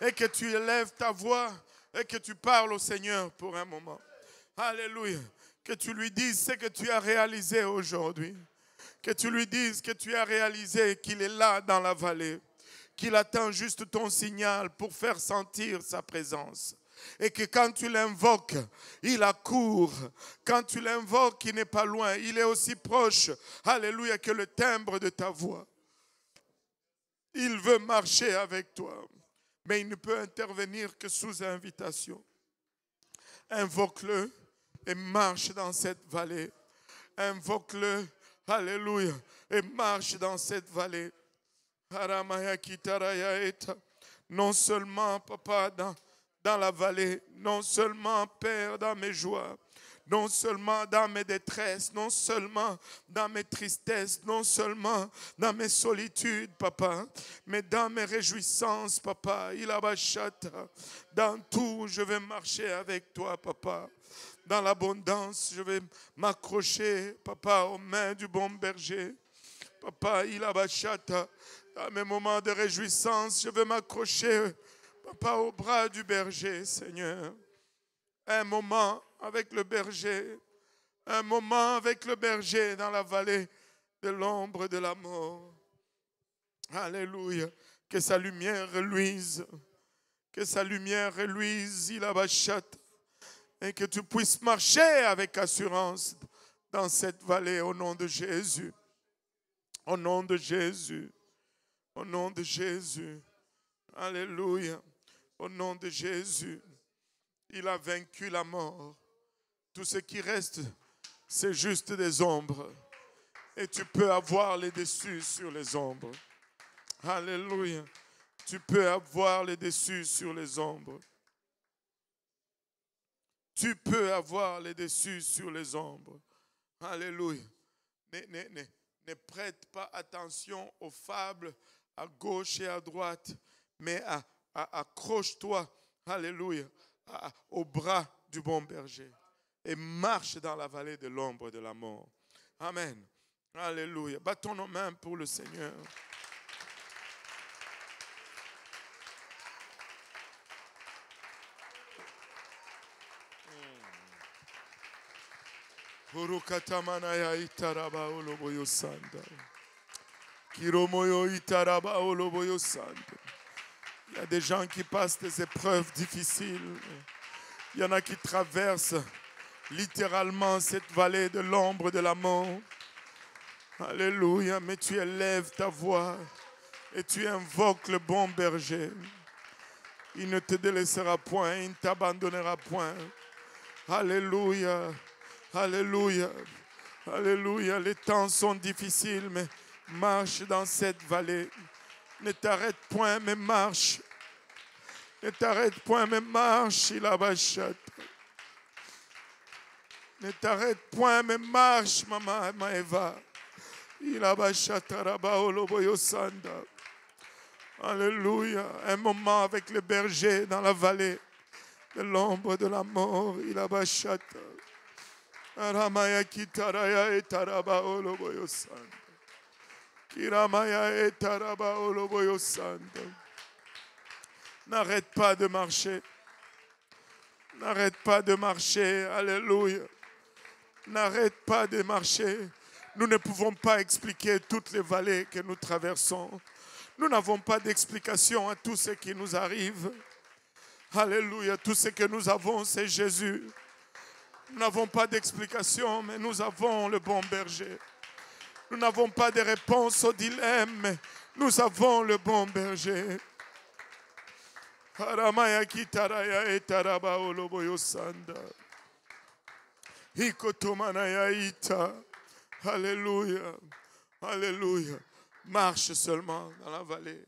et que tu élèves ta voix et que tu parles au Seigneur pour un moment. Alléluia. Que tu lui dises ce que tu as réalisé aujourd'hui. Que tu lui dises que tu as réalisé qu'il est là dans la vallée. Qu'il attend juste ton signal pour faire sentir sa présence. Et que quand tu l'invoques, il accourt. Quand tu l'invoques, il n'est pas loin. Il est aussi proche, alléluia, que le timbre de ta voix. Il veut marcher avec toi, mais il ne peut intervenir que sous invitation. Invoque-le et marche dans cette vallée. Invoque-le, alléluia, et marche dans cette vallée. Non seulement, papa, dans la vallée, non seulement, Père, dans mes joies, non seulement dans mes détresses, non seulement dans mes tristesses, non seulement dans mes solitudes, papa, mais dans mes réjouissances, papa. Dans tout, je vais marcher avec toi, papa. Dans l'abondance, je vais m'accrocher, papa, aux mains du bon berger. Papa, dans mes moments de réjouissance, je vais m'accrocher, papa, au bras du berger, Seigneur. Un moment avec le berger, un moment avec le berger dans la vallée de l'ombre de la mort. Alléluia. Que sa lumière reluise, que sa lumière reluise, et que tu puisses marcher avec assurance dans cette vallée au nom de Jésus. Au nom de Jésus. Au nom de Jésus. Alléluia. Au nom de Jésus. Il a vaincu la mort. Tout ce qui reste, c'est juste des ombres. Et tu peux avoir les dessus sur les ombres. Alléluia. Tu peux avoir les dessus sur les ombres. Tu peux avoir les dessus sur les ombres. Alléluia. Ne prête pas attention aux fables à gauche et à droite, mais accroche-toi, alléluia, au bras du bon berger et marche dans la vallée de l'ombre de la mort. Amen. Alléluia. Battons nos mains pour le Seigneur. Il y a des gens qui passent des épreuves difficiles. Il y en a qui traversent littéralement cette vallée de l'ombre de la mort. Alléluia, mais tu élèves ta voix et tu invoques le bon berger. Il ne te délaissera point, il ne t'abandonnera point. Alléluia, alléluia, alléluia. Les temps sont difficiles, mais marche dans cette vallée. Ne t'arrête point, mais marche. Ne t'arrête point, mais marche, il a bachat. Ne t'arrête point, mais marche, maman Maëva. Il a bachat, Sanda. Alléluia. Un moment avec le berger dans la vallée de l'ombre de la mort. Il a bachat. Aramaya kitaraya et taraba oloboyo sanda. Kiramaya et taraba oloboyo sanda. N'arrête pas de marcher. N'arrête pas de marcher. Alléluia. N'arrête pas de marcher. Nous ne pouvons pas expliquer toutes les vallées que nous traversons. Nous n'avons pas d'explication à tout ce qui nous arrive. Alléluia. Tout ce que nous avons, c'est Jésus. Nous n'avons pas d'explication, mais nous avons le bon berger. Nous n'avons pas de réponse au dilemme, mais nous avons le bon berger. Haramaya kitaraya etaraba oloboyo sanda. Hikotomanaya ita. Alléluia. Alléluia. Marche seulement dans la vallée.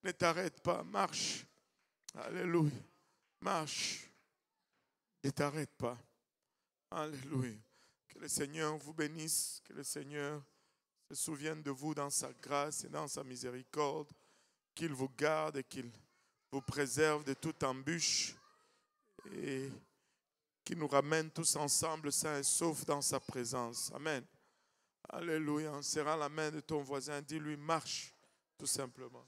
Ne t'arrête pas. Marche. Alléluia. Marche. Ne t'arrête pas. Alléluia. Que le Seigneur vous bénisse. Que le Seigneur se souvienne de vous dans sa grâce et dans sa miséricorde. Qu'il vous garde et qu'il vous préserve de toute embûche. Et qu'il nous ramène tous ensemble sains et saufs dans sa présence. Amen. Alléluia. En serrant la main de ton voisin, dis-lui marche tout simplement.